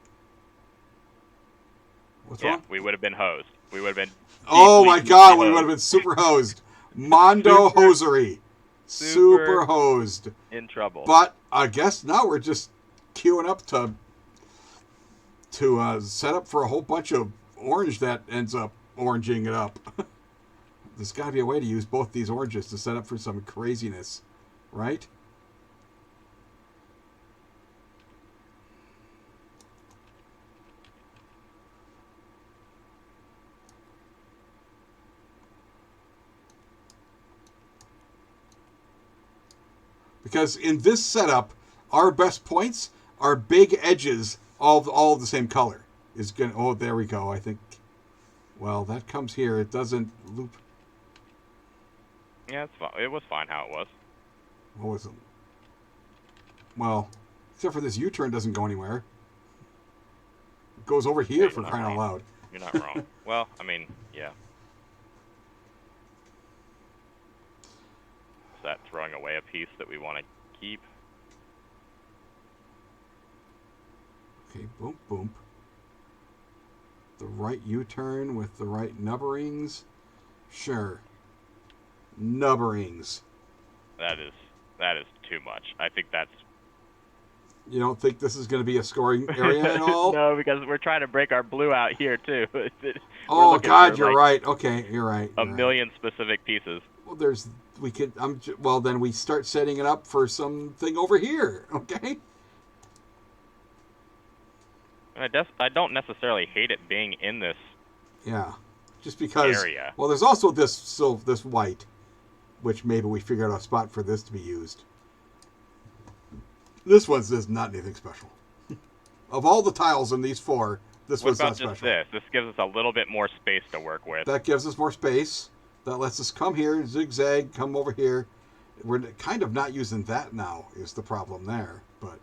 What's Yeah, wrong? we would have been hosed. We would have been. Oh deeply, my God, deeply we would have hosed. been super hosed. Mondo Super- hosery. Super hosed. In trouble. But I guess now we're just queuing up to set up for a whole bunch of orange that ends up oranging it up. There's got to be a way to use both these oranges to set up for some craziness, right? Because in this setup, our best points are big edges, all of the same color. Is gonna. Oh, there we go. I think. Well, that comes here. It doesn't loop. Yeah, it's fine. It was fine how it was. What was it? Well, except for this U-turn doesn't go anywhere. It goes over here you're for not crying out wrong. loud. You're not wrong. Well, I mean, yeah. Is that throwing away a piece that we want to keep? Okay, boom, boom. The right U-turn with the right nubberings. Sure. Nubberings. That is too much. I think that's. You don't think this is going to be a scoring area at all? No, because we're trying to break our blue out here too. We're Oh looking God, for, you're like, right. Okay, you're right. A you're right. million specific pieces. Well, we could. Well, then we start setting it up for something over here. Okay. And I don't necessarily hate it being in this Yeah. Just because. area. Well, there's also this white, which maybe we figure out a spot for this to be used. This one's just not anything special. Of all the tiles in these 4, this What one's about not just special. this? This gives us a little bit more space to work with. That gives us more space. That lets us come here, zigzag, come over here. We're kind of not using that now, is the problem there. But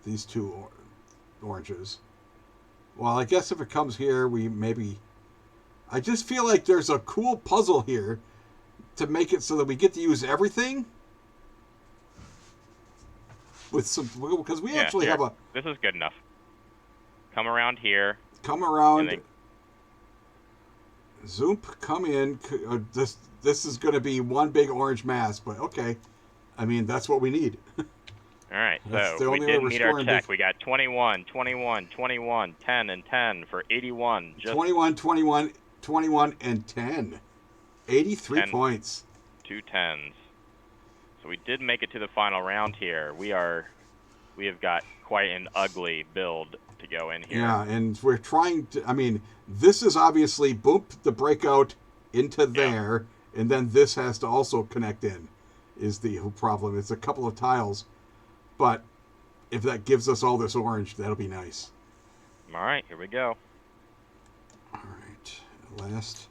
these 2 oranges. Well, I guess if it comes here, we maybe... I just feel like there's a cool puzzle here to make it so that we get to use everything. With some... Because we actually here. have a... This is good enough. Come around here. Come around... And Zoop, come in. This is going to be one big orange mass, but okay. I mean, that's what we need. All right, That's the so we only way did we're meet our scoring check. big- We got 21, 21, 21, 10, and 10 for 81. Just 21, 21, 21, and 10. 83 10. points. 2 10s. So we did make it to the final round here. We have got quite an ugly build to go in here. Yeah, and we're trying to. I mean, this is obviously boop the breakout into there, and then this has to also connect in. Is the problem? It's a couple of tiles, but if that gives us all this orange, that'll be nice. All right, here we go. All right, last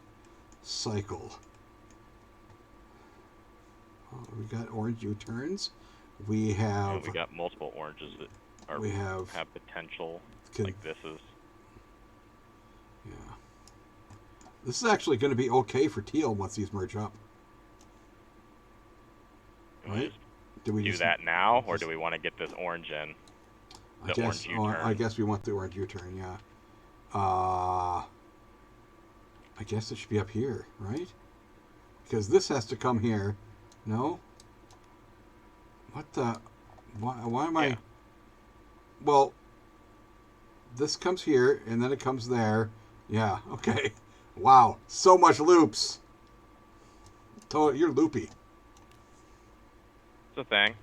cycle. Oh, we got orange U-turns. We have. We got multiple oranges that are We have potential. Can- Like this is. Yeah. This is actually going to be okay for teal once these merge up. Right? Do we do that now, or do we want to get this orange in? I guess. Orange U-turn. I guess we want the orange U-turn. Yeah. I guess it should be up here, right? Because this has to come here. No. What the? Why am I? Well, this comes here, and then it comes there. Yeah. Okay. Wow. So much loops. You're loopy. It's a thing.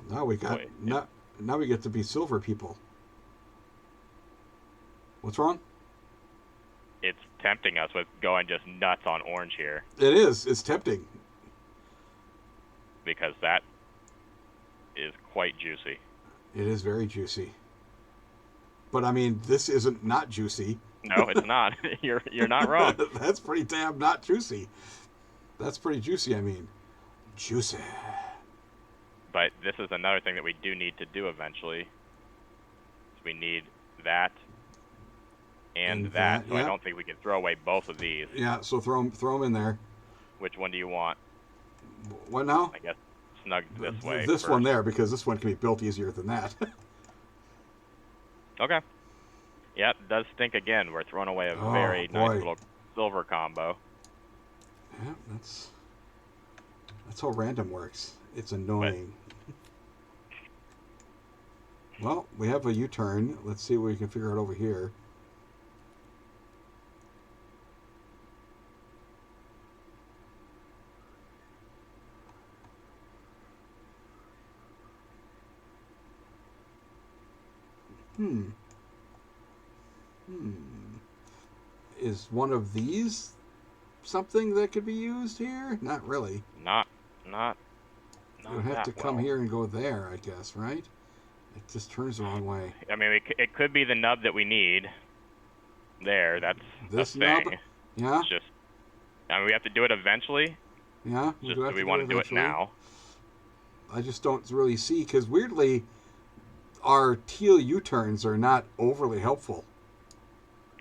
Now we got now we get to be silver people. What's wrong? It's tempting us with going just nuts on orange here. It is. It's tempting. Because that is quite juicy. It is very juicy. But I mean, this isn't not juicy. No, it's not. You're not wrong. That's pretty damn not juicy. That's pretty juicy, I mean. Juicy. But this is another thing that we do need to do eventually. We need that and that. So I don't think we can throw away both of these. Yeah, so throw them in there. Which one do you want? What now? I guess snug this way. This first. one there, because this one can be built easier than that. Okay. Yeah, it does stink again. We're throwing away a very nice little silver combo. Yeah, that's how random works. It's annoying. Well, we have a U-turn. Let's see what we can figure out over here. Is one of these something that could be used here? Not really. Not You have to come here and go there, I guess, right? It just turns the wrong way. I mean, it could be the nub that we need. There, that's this a nub. thing. Yeah. It's just, I mean, we have to do it eventually. Yeah. Do we want to do it now? I just don't really see, because weirdly, our teal U-turns are not overly helpful.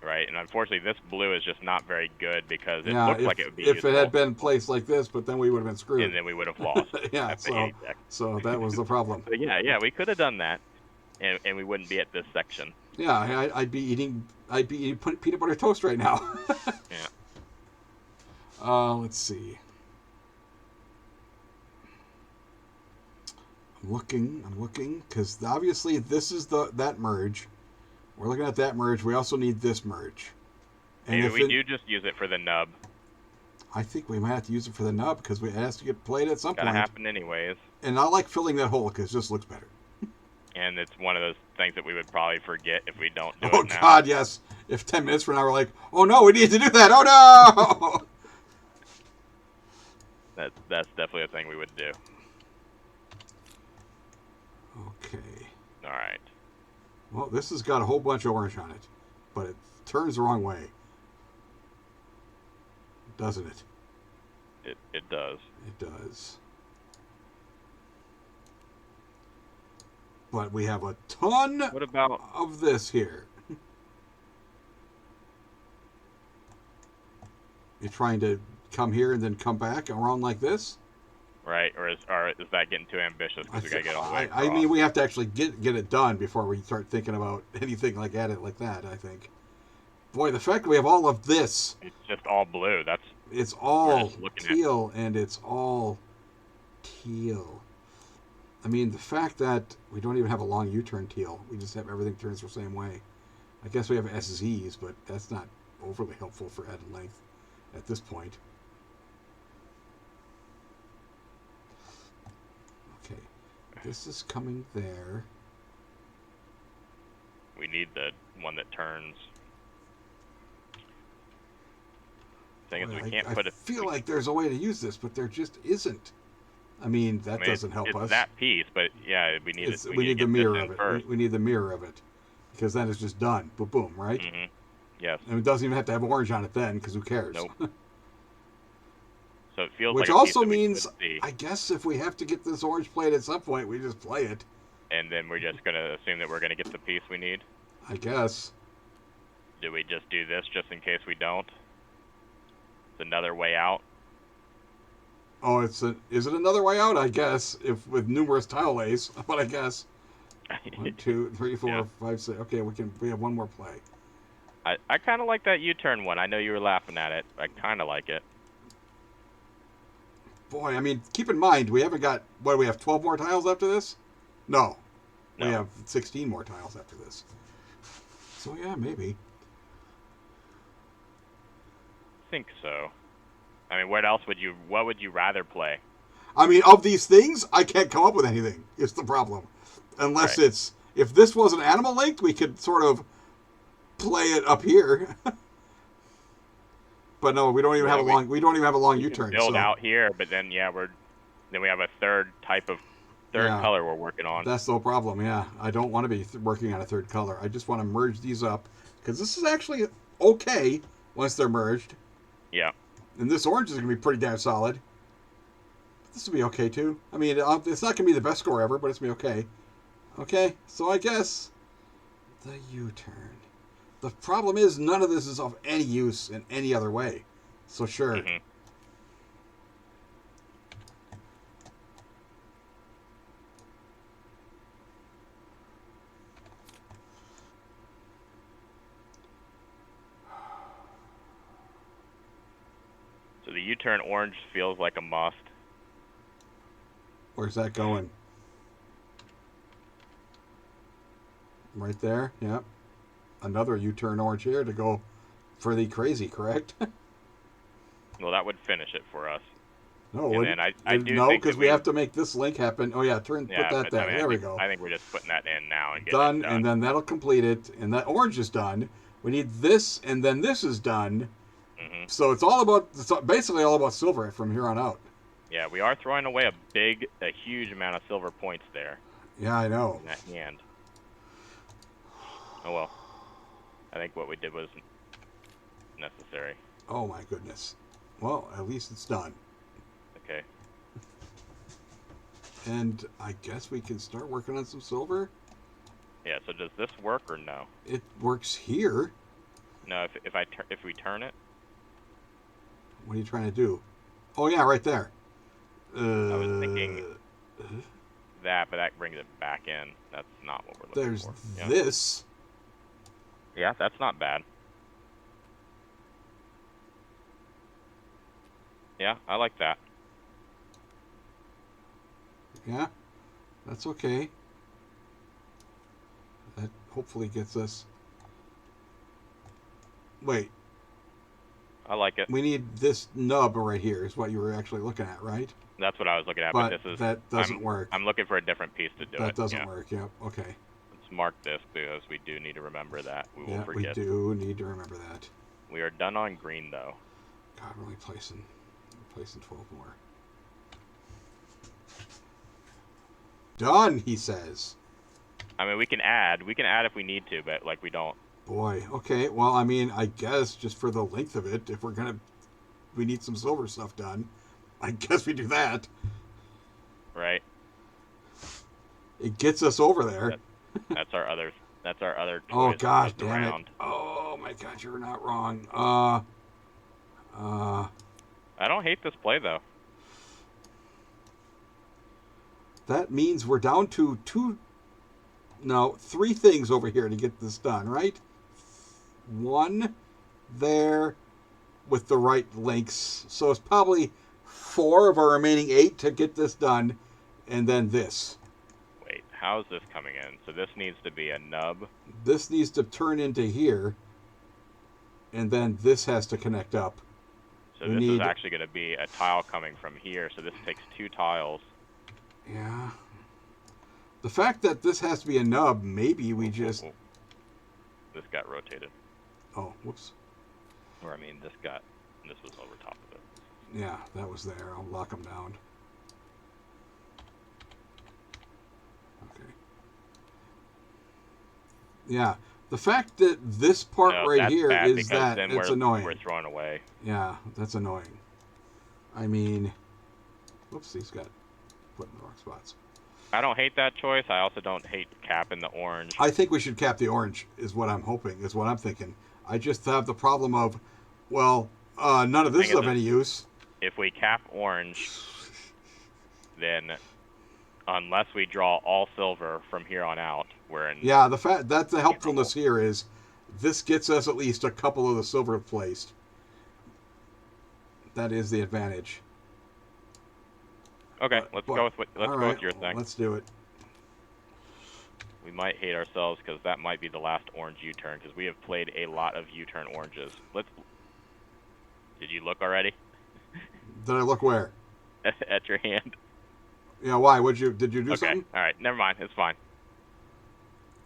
Right, and unfortunately, this blue is just not very good because it yeah, looks like it would be if useful. it had been placed like this, but then we would have been screwed. And then we would have lost. Yeah, so that was the problem. But yeah, we could have done that, and we wouldn't be at this section. Yeah, I'd be eating peanut butter toast right now. Yeah. Let's see. I'm looking, because obviously this is that merge. We're looking at that merge. We also need this merge. And Maybe we do just use it for the nub. I think we might have to use it for the nub, because it has to get played at some point. Gotta happen anyways. And I like filling that hole, because it just looks better. And it's one of those things that we would probably forget if we don't do Oh, it now. God, yes. If 10 minutes from now we're like, oh, no, we need to do that. Oh, no! That's definitely a thing we would do. Okay. All right. Well, this has got a whole bunch of orange on it, but it turns the wrong way. Doesn't it? It does. It does. But we have a ton of this here. You're trying to come here and then come back around like this? Right, or is that getting too ambitious because we got to get all the way across? I mean, we have to actually get it done before we start thinking about anything like at it like that, I think. Boy, the fact that we have all of this. It's just all blue. It's all teal, and it's all teal. I mean, the fact that we don't even have a long U-turn teal. We just have everything turns the same way. I guess we have SZs, but that's not overly helpful for added length at this point. This is coming there. We need the one that turns. Thing is, Boy, we can't I put it. feel like there's a way to use this, but there just isn't. I mean, that doesn't help it's us. that piece, but yeah, we need it. We need the mirror of it. First. We need the mirror of it, because then it's just done. Boom, boom, right? Mm-hmm. Yes. And it doesn't even have to have orange on it then, because who cares? Nope. So it feels Which like a also piece that means, we could see, I guess if we have to get this orange plate at some point, we just play it. and then we're just gonna assume that we're gonna get the piece we need. I guess. Do we just do this just in case we don't? It's another way out. Oh, is it another way out? I guess, if with numerous tile lays, but I guess 1, 2, 3, 4, Yeah. 5, 6. Okay, we have one more play. I kind of like that U-turn one. I know you were laughing at it. I kind of like it. Boy, I mean, keep in mind we haven't got what do we have 12 more tiles after this? No, No. we have 16 more tiles after this. So yeah, maybe. I think so. I mean, what would you rather play? I mean, of these things, I can't come up with anything. It's the problem, unless Right. it's if this was an animal linked, we could sort of play it up here. But no, we don't even have a long. We don't even have a long U-turn. Build so out here, but then then we have a third Yeah. color we're working on. that's no problem. Yeah, I don't want to be working on a third color. I just want to merge these up because this is actually okay once they're merged. Yeah. And this orange is going to be pretty damn solid. This will be okay too. I mean, it's not going to be the best score ever, but it's going to be okay. Okay, so I guess the U-turn. The problem is none of this is of any use in any other way. So sure. Mm-hmm. So the U-turn orange feels like a must. Where's that going? Right there. Yep. Another U-turn orange here to go for the crazy, correct? Well, that would finish it for us. No, And wouldn't. then I do No, think because that we have to make this link happen. Oh yeah, put that but there. I mean, There we go. I think we're just putting that in now and getting Done, it done. and then that'll complete it. And that orange is done. We need this, and then this is done. Mm-hmm. So it's basically all about silver from here on out. Yeah, we are throwing away a huge amount of silver points there Yeah, I know. in that hand. Oh well. I think what we did was necessary. Oh my goodness. Well, at least it's done. Okay. And I guess we can start working on some silver. Yeah. So does this work or no? It works here. No. If we turn it, What are you trying to do? Oh yeah, right there. I was thinking that, but that brings it back in. That's not what we're looking There's for. Yeah. this. Yeah, that's not bad. Yeah, I like that. Yeah, that's okay. That hopefully gets us. Wait, I like it. we need this nub right here. Is what you were actually looking at, right? That's what I was looking at, But this is that doesn't work. I'm looking for a different piece to do it. That doesn't Yeah. work. Yep. Okay. Let's mark this because we do need to remember that. We will Yeah, we forget. do need to remember that. We are done on green though. God, we're only placing 12 more. Done, he says. I mean, we can add if we need to, but like we don't. Boy, okay. Well, I mean, I guess just for the length of it, if we need some silver stuff done. I guess we do that. Right? It gets us over there. That's our other choice. Oh gosh, of the damn round. it! Oh my God, you're not wrong. I don't hate this play though. That means we're down to three things over here to get this done, right? One there with the right links. So it's probably 4 of our remaining 8 to get this done, and then this. Wait, how's this coming in? So this needs to be a nub. This needs to turn into here, and then this has to connect up. So this is actually going to be a tile coming from here. So this takes 2 tiles. Yeah. The fact that this has to be a nub, maybe we just... Oh. This got rotated. Oh, whoops. Or, I mean, this was over top of it. Yeah, that was there. I'll lock them down. Okay. Yeah, the fact that this part No, right that's here bad is because that then it's annoying. We're throwing away. Yeah, that's annoying. I mean, whoops, these got put in the wrong spots. I don't hate that choice. I also don't hate capping the orange. I think we should cap the orange, is what I'm hoping, is what I'm thinking. I just have the problem of, well, none of this is of any use. If we cap orange, then unless we draw all silver from here on out, we're in. Yeah, that's the helpfulness here is this gets us at least a couple of the silver placed. That is the advantage. Okay, let's go with your thing. Let's do it. We might hate ourselves because that might be the last orange U-turn because we have played a lot of U-turn oranges. Did you look already? Did I look where? At your hand. Yeah, why? Did you do something? Okay, all right, never mind. It's fine.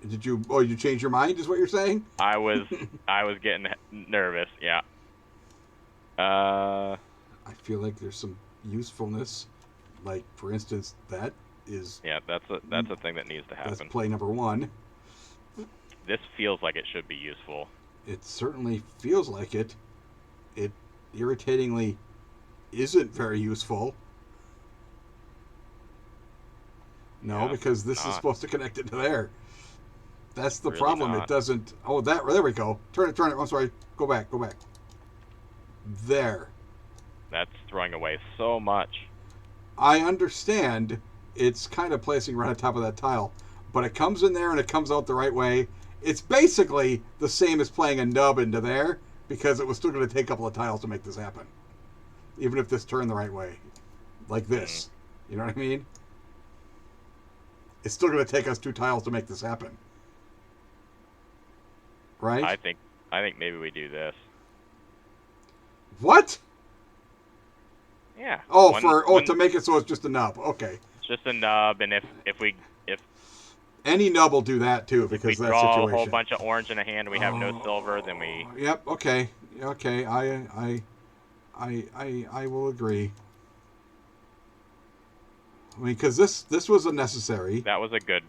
Did you change your mind? Is what you're saying? I was getting nervous. Yeah. I feel like there's some usefulness. Like, for instance, that is... Yeah, that's a thing that needs to happen. That's play number one. This feels like it should be useful. It certainly feels like it. It irritatingly isn't very useful. No, Yeah, because this is supposed to connect it to there. That's the Really problem. not. It doesn't... Oh, there we go. Turn it. I'm sorry. Go back. There. That's throwing away so much. I understand it's kind of placing right on top of that tile, but it comes in there and it comes out the right way. It's basically the same as playing a nub into there because it was still going to take a couple of tiles to make this happen. Even if this turned the right way. Like this. You know what I mean? It's still going to take us 2 tiles to make this happen. Right? I think maybe we do this. What? Yeah. To make it so it's just a nub. Okay. It's just a nub, and if any nub will do that too because we that draw situation. a whole bunch of orange in a hand and we have no silver, then we. Yep. Okay. I will agree. I mean, because this was unnecessary. That's a good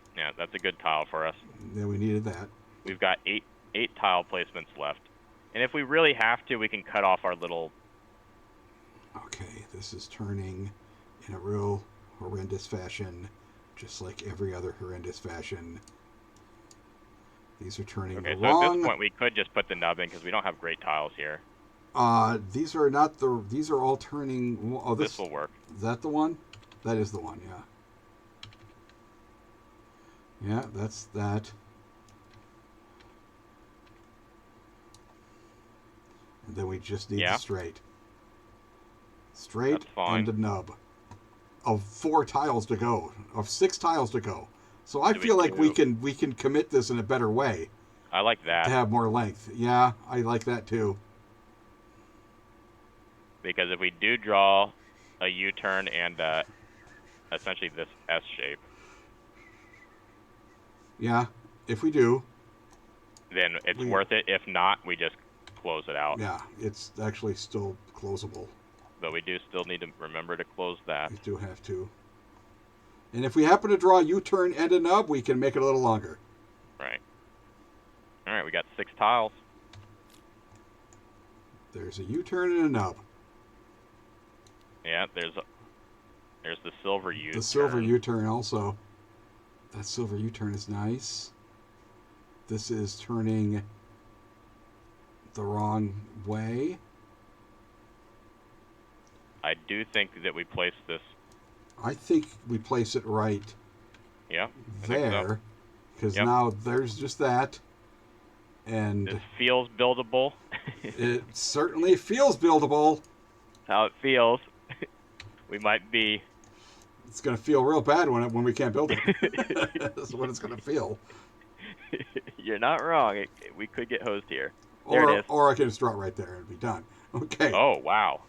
tile for us. Yeah, we needed that. We've got eight tile placements left, and if we really have to, we can cut off our little. Okay, this is turning in a real horrendous fashion, just like every other horrendous fashion. These are turning Okay, so wrong. at this point, we could just put the nub in because we don't have great tiles here. These are not the. These are all turning. Oh, this will work. Is that the one? That is the one. Yeah. Yeah, that's that. And then we just need the straight. Straight and a nub. Of 4 tiles to go. Of 6 tiles to go. So I feel like we can commit this in a better way. I like that. To have more length. Yeah, I like that too. Because if we do draw a U-turn and essentially this S shape. Yeah, if we do. Then it's worth it. If not, we just close it out. Yeah, it's actually still closable. But we do still need to remember to close that. We do have to. And if we happen to draw a U-turn and a nub, we can make it a little longer. Right. All right, we got 6 tiles. There's a U-turn and a nub. Yeah, there's the silver U-turn. The silver U-turn also. That silver U-turn is nice. This is turning the wrong way. I do think that we place this. I think we place it right. Yeah. There. Because now there's just that. And it feels buildable. It certainly feels buildable. How it feels. We might be. It's going to feel real bad when we can't build it. That's what it's going to feel. You're not wrong. We could get hosed here. There it is. Or I can just draw it right there and be done. Okay. Oh, wow.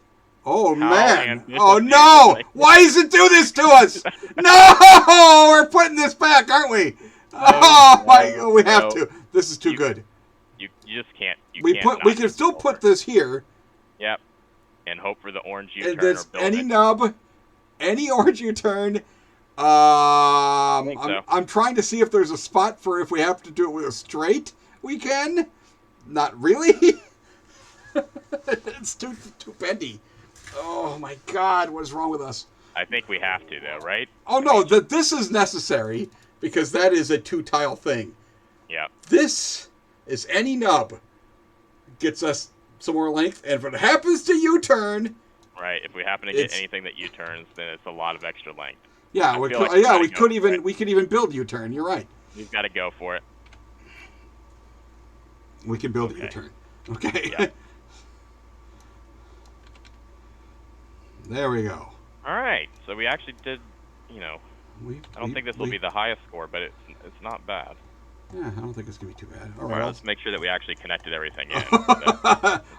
Oh, How man. ambitious Oh, do you no. like- Why does it do this to us? No! We're putting this back, aren't we? Oh, my. no, We have no. to. This is too You- good. You just can't. You We can't. we not can do still silver. put this here. Yep. And hope for the orange And U-turn or there's build any it. nub, any orange U-turn. think so. I'm trying to see if there's a spot for if we have to do it with a straight. We can. Not really. It's too bendy. Oh my God, what is wrong with us? I think we have to though, right? Oh no, this is necessary because that is a 2-tile thing. Yeah. This is any nub gets us some more length, and if it happens to U-turn, Right. If we happen to get It's- anything that U-turns, then it's a lot of extra length. yeah, I we feel could, like we yeah, gotta we go could for even it. we could even build U-turn. You're right. We've got to go for it. We can build Okay. U-turn. Okay. Yeah. There we go. All right. So we actually did. You know, I don't think this will be the highest score, but it's not bad. Yeah, I don't think it's gonna be too bad. All All right. right. Let's make sure that we actually connected everything in. So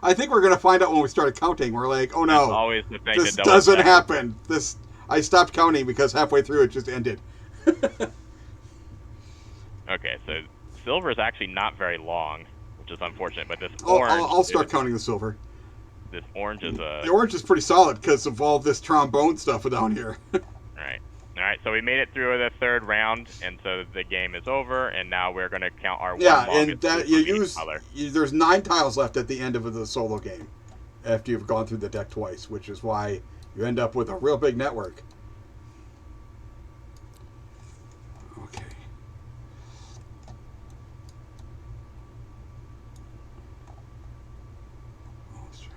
I think we're gonna find out when we started counting. We're like, oh that's no, always the thing this to double doesn't check. happen. This I stopped counting because halfway through it just ended. Okay. So silver is actually not very long, which is unfortunate. But this I'll, orange. I'll start is, counting the silver. This orange is a. The orange is pretty solid because of all this trombone stuff down here. Right. All right. So we made it through the third round, and so the game is over. And now we're going to count our Yeah, one and longest that loop you of each use color. there's 9 tiles left at the end of the solo game after you've gone through the deck twice, which is why you end up with a real big network. Okay. Oh, let's try.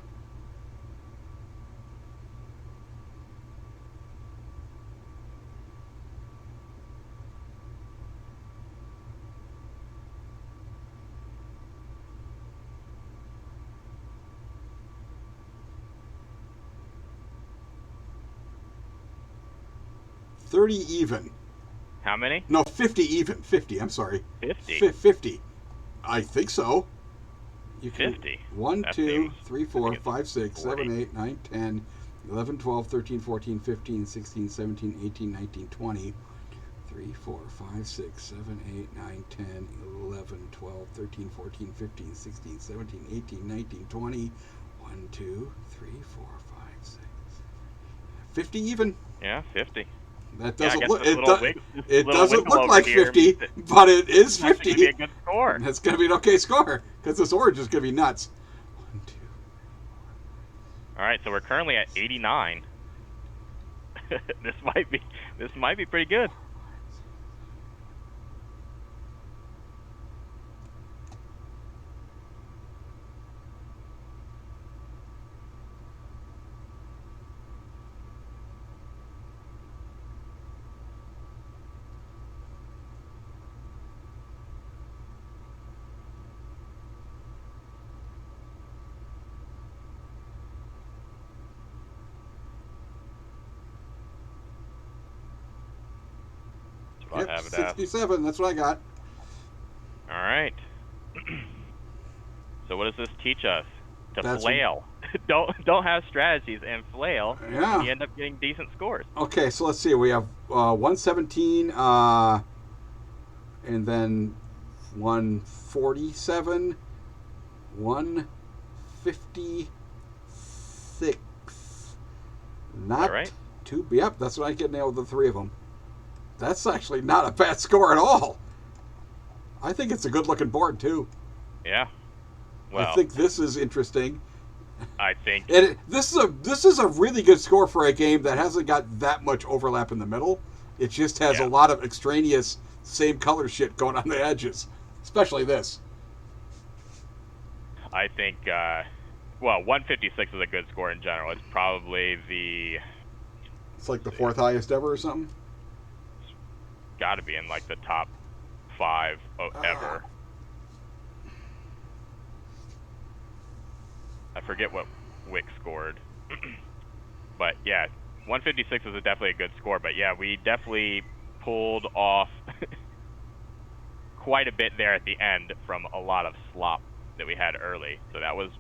$30 even. How many? No, 50 even. 50, I'm sorry. 50. 50. I think so. You 50. 1, That 2, seems- 3, 4, it's 5, 6, 7, 40. 8, 9, 10, 11, 12, 13, 14, 15, 16, 17, 18, 19, 20. 3, 4, 5, 6, 7, 8, 9, 10, 11, 12, 13, 14, 15, 16, 17, 18, 19, 20. 1, 2, 3, 4, 5, 6, 50 even. Yeah, 50. That Yeah, I doesn't guess look. this It, little do- wig- this it little doesn't wiggle look over like here 50, means that but it is it's actually 50. gonna be a good score. That's gonna be an okay score because this orange is gonna be nuts. 1, 2. All right, so we're currently at 89. this might be pretty good. That's what Yep, I have it as. 67. That's what I got. All right. So what does this teach us? To That's flail. don't have strategies and flail. Yeah. And you end up getting decent scores. Okay, so let's see. We have 117, and then 147, 156. Not right? too. Yep, that's what I get nailed with the 3 of them. That's actually not a bad score at all. I think it's a good-looking board too. Yeah. Well, I think this is interesting. I think And this is a really good score for a game that hasn't got that much overlap in the middle. It just has Yeah. a lot of extraneous same color shit going on the edges, especially this. I think, well, 156 is a good score in general. It's probably It's like the 4th highest ever or something. got to be in like the top 5 ever. I forget what Wick scored, but yeah, 156 is definitely a good score. But yeah, we definitely pulled off quite a bit there at the end from a lot of slop that we had early. So that was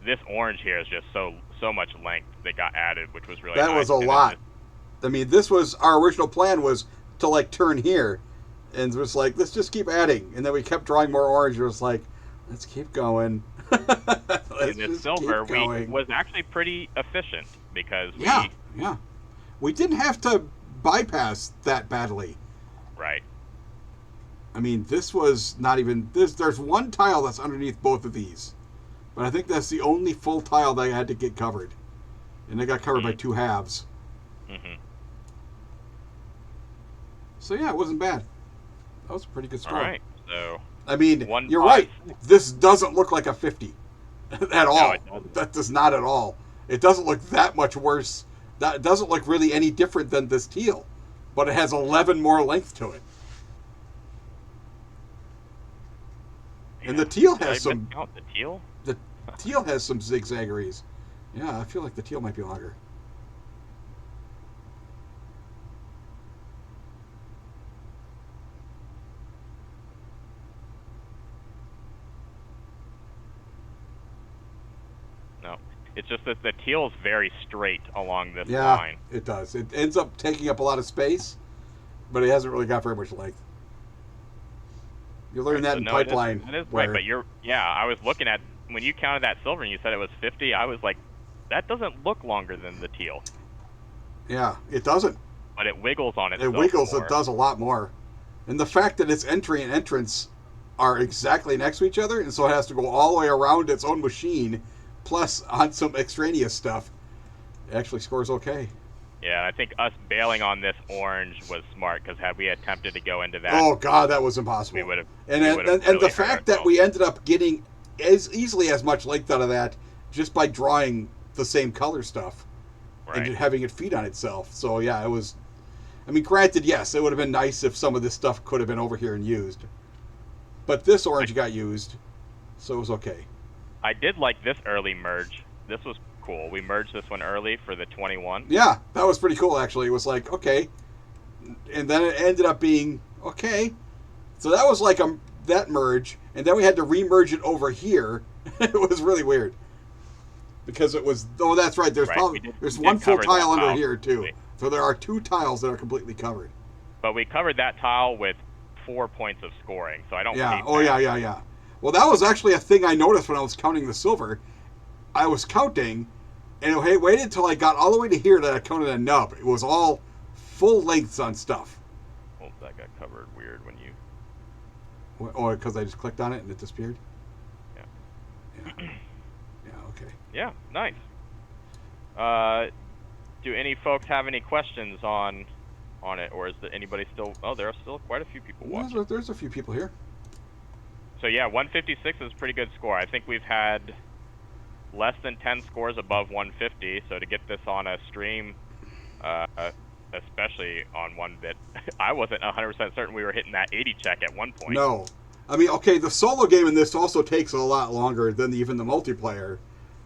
this orange here is just so much length that got added, which was really That nice. was a And then lot. I mean, this was our original plan was to like turn here, and it was like let's just keep adding, and then we kept drawing more orange. It was like let's keep going. Let's this just silver keep going. was actually pretty efficient because Yeah, yeah. We didn't have to bypass that badly. right. I mean, this was not even this. There's one tile that's underneath both of these, but I think that's the only full tile that I had to get covered, and they got covered by two halves. Mm-hmm. So yeah, it wasn't bad. That was a pretty good score. All right. So I mean, 1, you're 5, right. 6. This doesn't look like a 50 at all. it doesn't. That does not at all. It doesn't look that much worse. That doesn't look really any different than this teal, but it has 11 more length to it. And the teal Did I has some. miscount the teal? The teal has some zigzaggeries. Yeah, I feel like the teal might be longer. No. It's just that the teal is very straight along this Yeah, line. it does. It ends up taking up a lot of space, but it hasn't really got very much length. You learn that So in no, Pipeline. That is where, right, but I was looking at, when you counted that silver and you said it was 50, I was like, that doesn't look longer than the teal. yeah, it doesn't. But it wiggles on It itself wiggles. more. It does a lot more. And the fact that its entry and entrance are exactly next to each other, and so it has to go all the way around its own machine, plus on some extraneous stuff, it actually scores okay. Yeah, I think us bailing on this orange was smart, because had we attempted to go into that, Oh God, that was impossible. we would have. And the fact that we ended up getting as easily as much length out of that just by drawing the same color stuff and just having it feed on itself. So yeah, it was. I mean, granted, yes, it would have been nice if some of this stuff could have been over here and used, but this orange got used, so it was okay. I did like this early merge. This was cool. We merged this one early for the 21. Yeah, that was pretty cool actually. It was like okay, and then it ended up being okay. So that was like that merge, and then we had to remerge it over here. It was really weird because it was. Oh, that's right. There's there's one full tile under here too. So there are two tiles that are completely covered. But we covered that tile with 4 points of scoring, so I don't. Yeah. hate Oh that. yeah. Well, that was actually a thing I noticed when I was counting the silver. I was counting, and it waited until I got all the way to here that I counted a nub. It was all full lengths on stuff. Well, that got covered weird when you. Oh, because I just clicked on it and it disappeared? Yeah. Yeah, okay. Yeah, nice. Do any folks have any questions on it, or is there anybody still? Oh, there are still quite a few people watching. There's a few people here. So yeah, 156 is a pretty good score. I think we've had less than 10 scores above 150. So to get this on a stream, especially on one that I wasn't 100% certain we were hitting that 80 check at one point. No. I mean, okay, the solo game in this also takes a lot longer than even the multiplayer.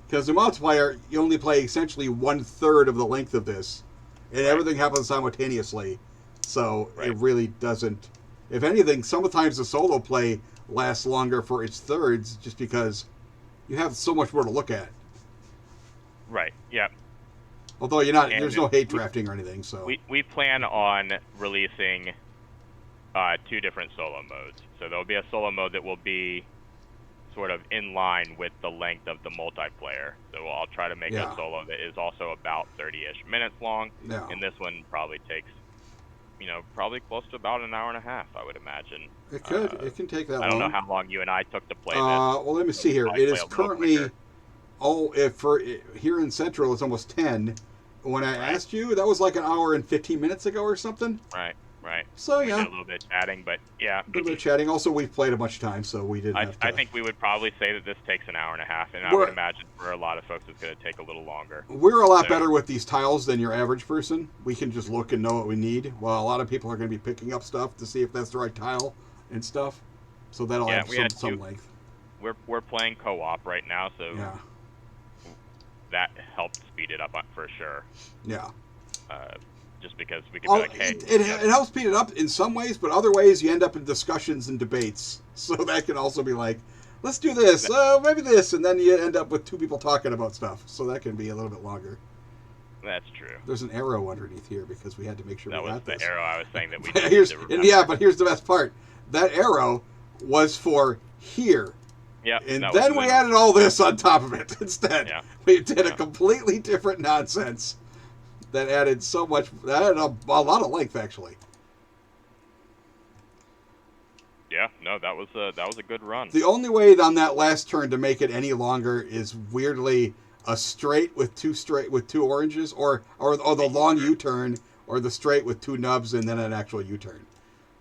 Because the multiplayer, you only play essentially 1/3 of the length of this. And everything happens simultaneously. So it really doesn't. If anything, sometimes the solo play lasts longer for its thirds just because you have so much more to look at. Right, yeah. Although there's no hate drafting or anything, so. We plan on releasing 2 different solo modes. So there'll be a solo mode that will be sort of in line with the length of the multiplayer. So I'll try to make a solo that is also about 30-ish minutes long. Yeah. And this one probably takes, probably close to about an hour and a half, I would imagine. It could. It can take that long. I don't know how long you and I took to play this. Well, let me see here. It is currently, here in Central, it's almost 10. When I asked you, that was like an hour and 15 minutes ago or something. Right. So, we did a little bit of chatting, but yeah. A little bit of chatting. Also, we've played a bunch of times, so we didn't have to. I think we would probably say that this takes an hour and a half, and I would imagine for a lot of folks it's going to take a little longer. We're a lot better with these tiles than your average person. We can just look and know what we need, while a lot of people are going to be picking up stuff to see if that's the right tile and stuff. So that'll have some length. We're playing co-op right now, so that helped speed it up for sure. Yeah. Just because we could be like, hey... It helps speed it up in some ways, but other ways you end up in discussions and debates. So that can also be like, let's do this, maybe this, and then you end up with two people talking about stuff. So that can be a little bit longer. That's true. There's an arrow underneath here because we had to make sure That we was got the this. arrow I was saying that we But needed here's, to and remember. yeah, but here's the best part. That arrow was for here. Yeah, And that then was we the- added all this on top of it instead. Yeah. We did a Yeah. completely different nonsense that added so much. That added a lot of length, actually. Yeah, no, that was a good run. The only way on that last turn to make it any longer is weirdly a straight with two oranges, or the long U-turn, or the straight with two nubs and then an actual U-turn.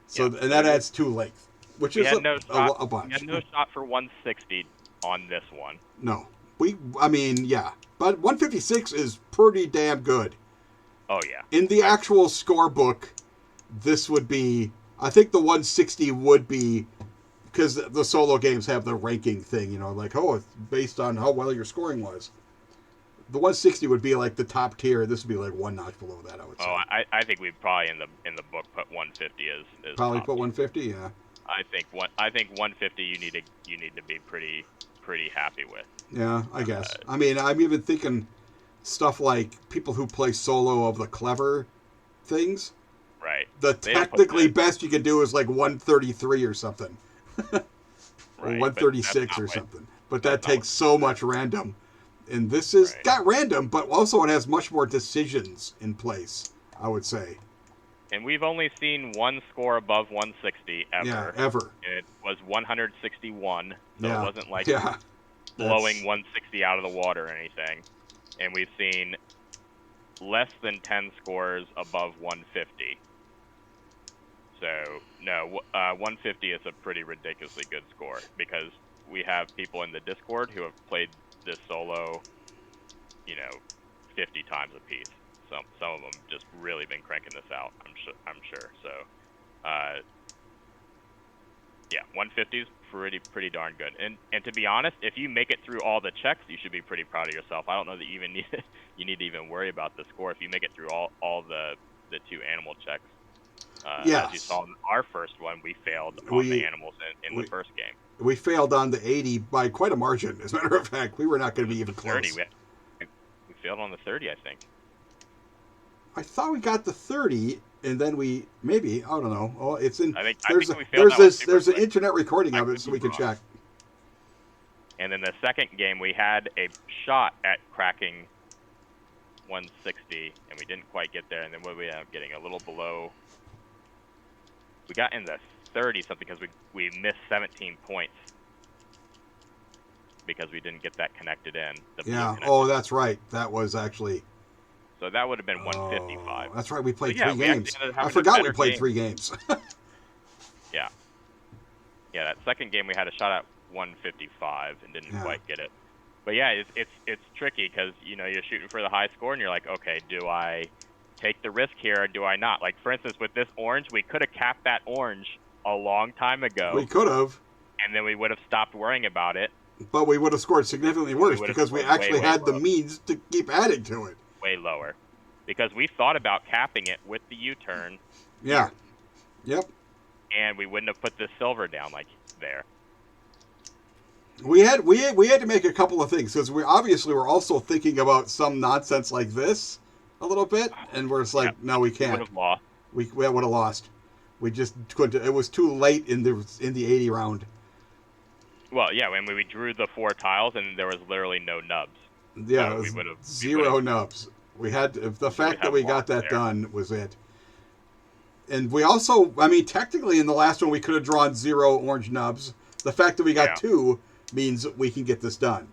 So Yeah. and that adds two length, which We is had no shot. a bunch. We had no shot for 160 on this one. No, I mean, yeah, but 156 is pretty damn good. Oh yeah. In the actual scorebook, this would be. I think the 160 would be, because the solo games have the ranking thing, like, oh, it's based on how well your scoring was. The 160 would be like the top tier. This would be like one notch below that, I would say. Oh, I think we'd probably in the book put 150 as Probably top put tier. 150, yeah. I think 150 you need to be pretty happy with. Yeah, I guess. I mean, I'm even thinking stuff like people who play solo of the clever things. Right. The They don't put technically that- best you can do is like 133 or something. Or Right, but 136 that's or not what- something. But that's that not takes so much random. And this is Right. got random, but also it has much more decisions in place, I would say. And we've only seen one score above 160 ever. Yeah, ever. And it was 161, so Yeah. it wasn't like Yeah. blowing 160 out of the water or anything. And we've seen less than 10 scores above 150. So, no, 150 is a pretty ridiculously good score because we have people in the Discord who have played this solo, 50 times a piece. Some of them just really been cranking this out. I'm sure. So, yeah, 150 is pretty darn good. And to be honest, if you make it through all the checks, you should be pretty proud of yourself. I don't know that you even need to even worry about the score if you make it through all the two animal checks. Yes. As you saw in our first one, we failed on the animals in the first game. We failed on the 80 by quite a margin. As a matter of fact, we were not going to be even 30. close. We failed on the 30, I think. I thought we got the 30, and then we maybe, I don't know. Oh, it's in. I think There's we failed that one super there's an quick. internet recording of I it, could so be we can wrong. check. And then the second game, we had a shot at cracking 160, and we didn't quite get there. And then what we ended up getting a little below. We got in the 30 something because we missed 17 points because we didn't get that connected in. The blue Yeah. connected. Oh, that's right. That was actually. So that would have been 155. Oh, that's right. We played So, yeah, three we actually games. ended up I having a forgot we better played game. 3 games. Yeah. Yeah, that second game we had a shot at 155 and didn't Yeah. quite get it. But yeah, it's tricky because you're shooting for the high score and you're like, okay, do I take the risk here or do I not? Like for instance, with this orange, we could have capped that orange a long time ago, We could have, and then we would have stopped worrying about it but we would have scored significantly worse would have because we scored actually way had the lower. means to keep adding to it. way lower, because we thought about capping it with the U-turn, Yeah. Yep. and we wouldn't have put this silver down like there. We had to make a couple of things because we obviously were also thinking about some nonsense like this a little bit, and we're just like, Yeah. no, we We can't. would have lost. We would have lost. We just couldn't. It was too late in the 80 round. Well, yeah, when we drew the 4 tiles and there was literally no nubs. Yeah, So it we was would've- 0 nubs. We had the fact that have we got lost that there. done was it. And we also, I mean, technically in the last one we could have drawn 0 orange nubs. The fact that we got Yeah. 2 means we can get this done.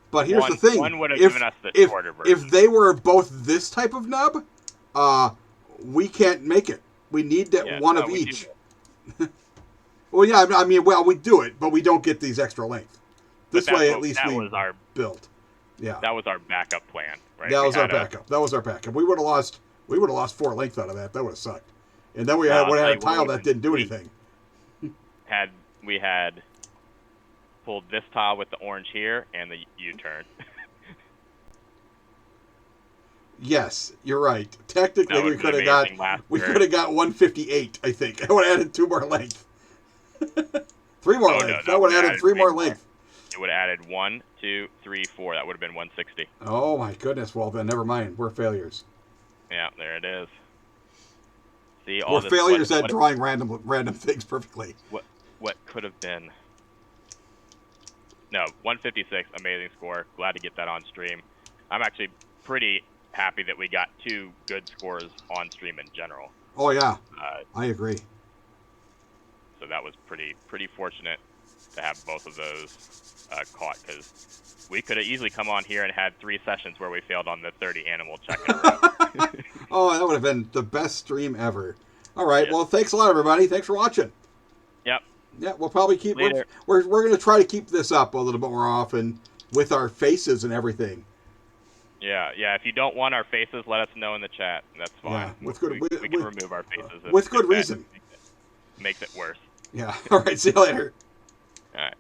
But here's One- the thing: one would have if, given us the if, shorter if version. they were both this type of nub, we can't make it. We need that Yeah, one no, of we each. do. Well, yeah, I mean, well, we do it, but we don't get these extra length. But This that's way, what- at least that we was our built. Yeah, that was our backup plan, right? that We was our had a- backup. That was our backup. We would have lost. We would have lost 4 length out of that. That would have sucked. And then we No, had I'll would have tell had a you what tile would've that didn't do been anything. We had pulled this tile with the orange here and the U-turn. Yes, you're right. Technically, That we would've could been have got amazing last turn. 158. I think I would have added 2 more length. 3 more Oh, length. no, that that would have would've added added 3 three more more. length. It would have added 1, 2, 3, 4. That would have been 160. Oh my goodness. Well then, never mind. We're failures. Yeah, there it is. See all We're this. failures at drawing random things perfectly. What could have been? No, 156. Amazing score. Glad to get that on stream. I'm actually pretty happy that we got 2 good scores on stream in general. Oh yeah, Uh, I agree. so that was pretty fortunate to have both of those caught, because we could have easily come on here and had 3 sessions where we failed on the 30 animal check in a row. Oh, that would have been the best stream ever. All right. Yes. Well, thanks a lot, everybody. Thanks for watching. Yep. Yeah, we'll probably keep. Later. We're going to try to keep this up a little bit more often with our faces and everything. Yeah. If you don't want our faces, let us know in the chat. That's fine. Yeah, with good we can remove our faces with good if that reason. makes it worse. Yeah. All right. See you later. All right.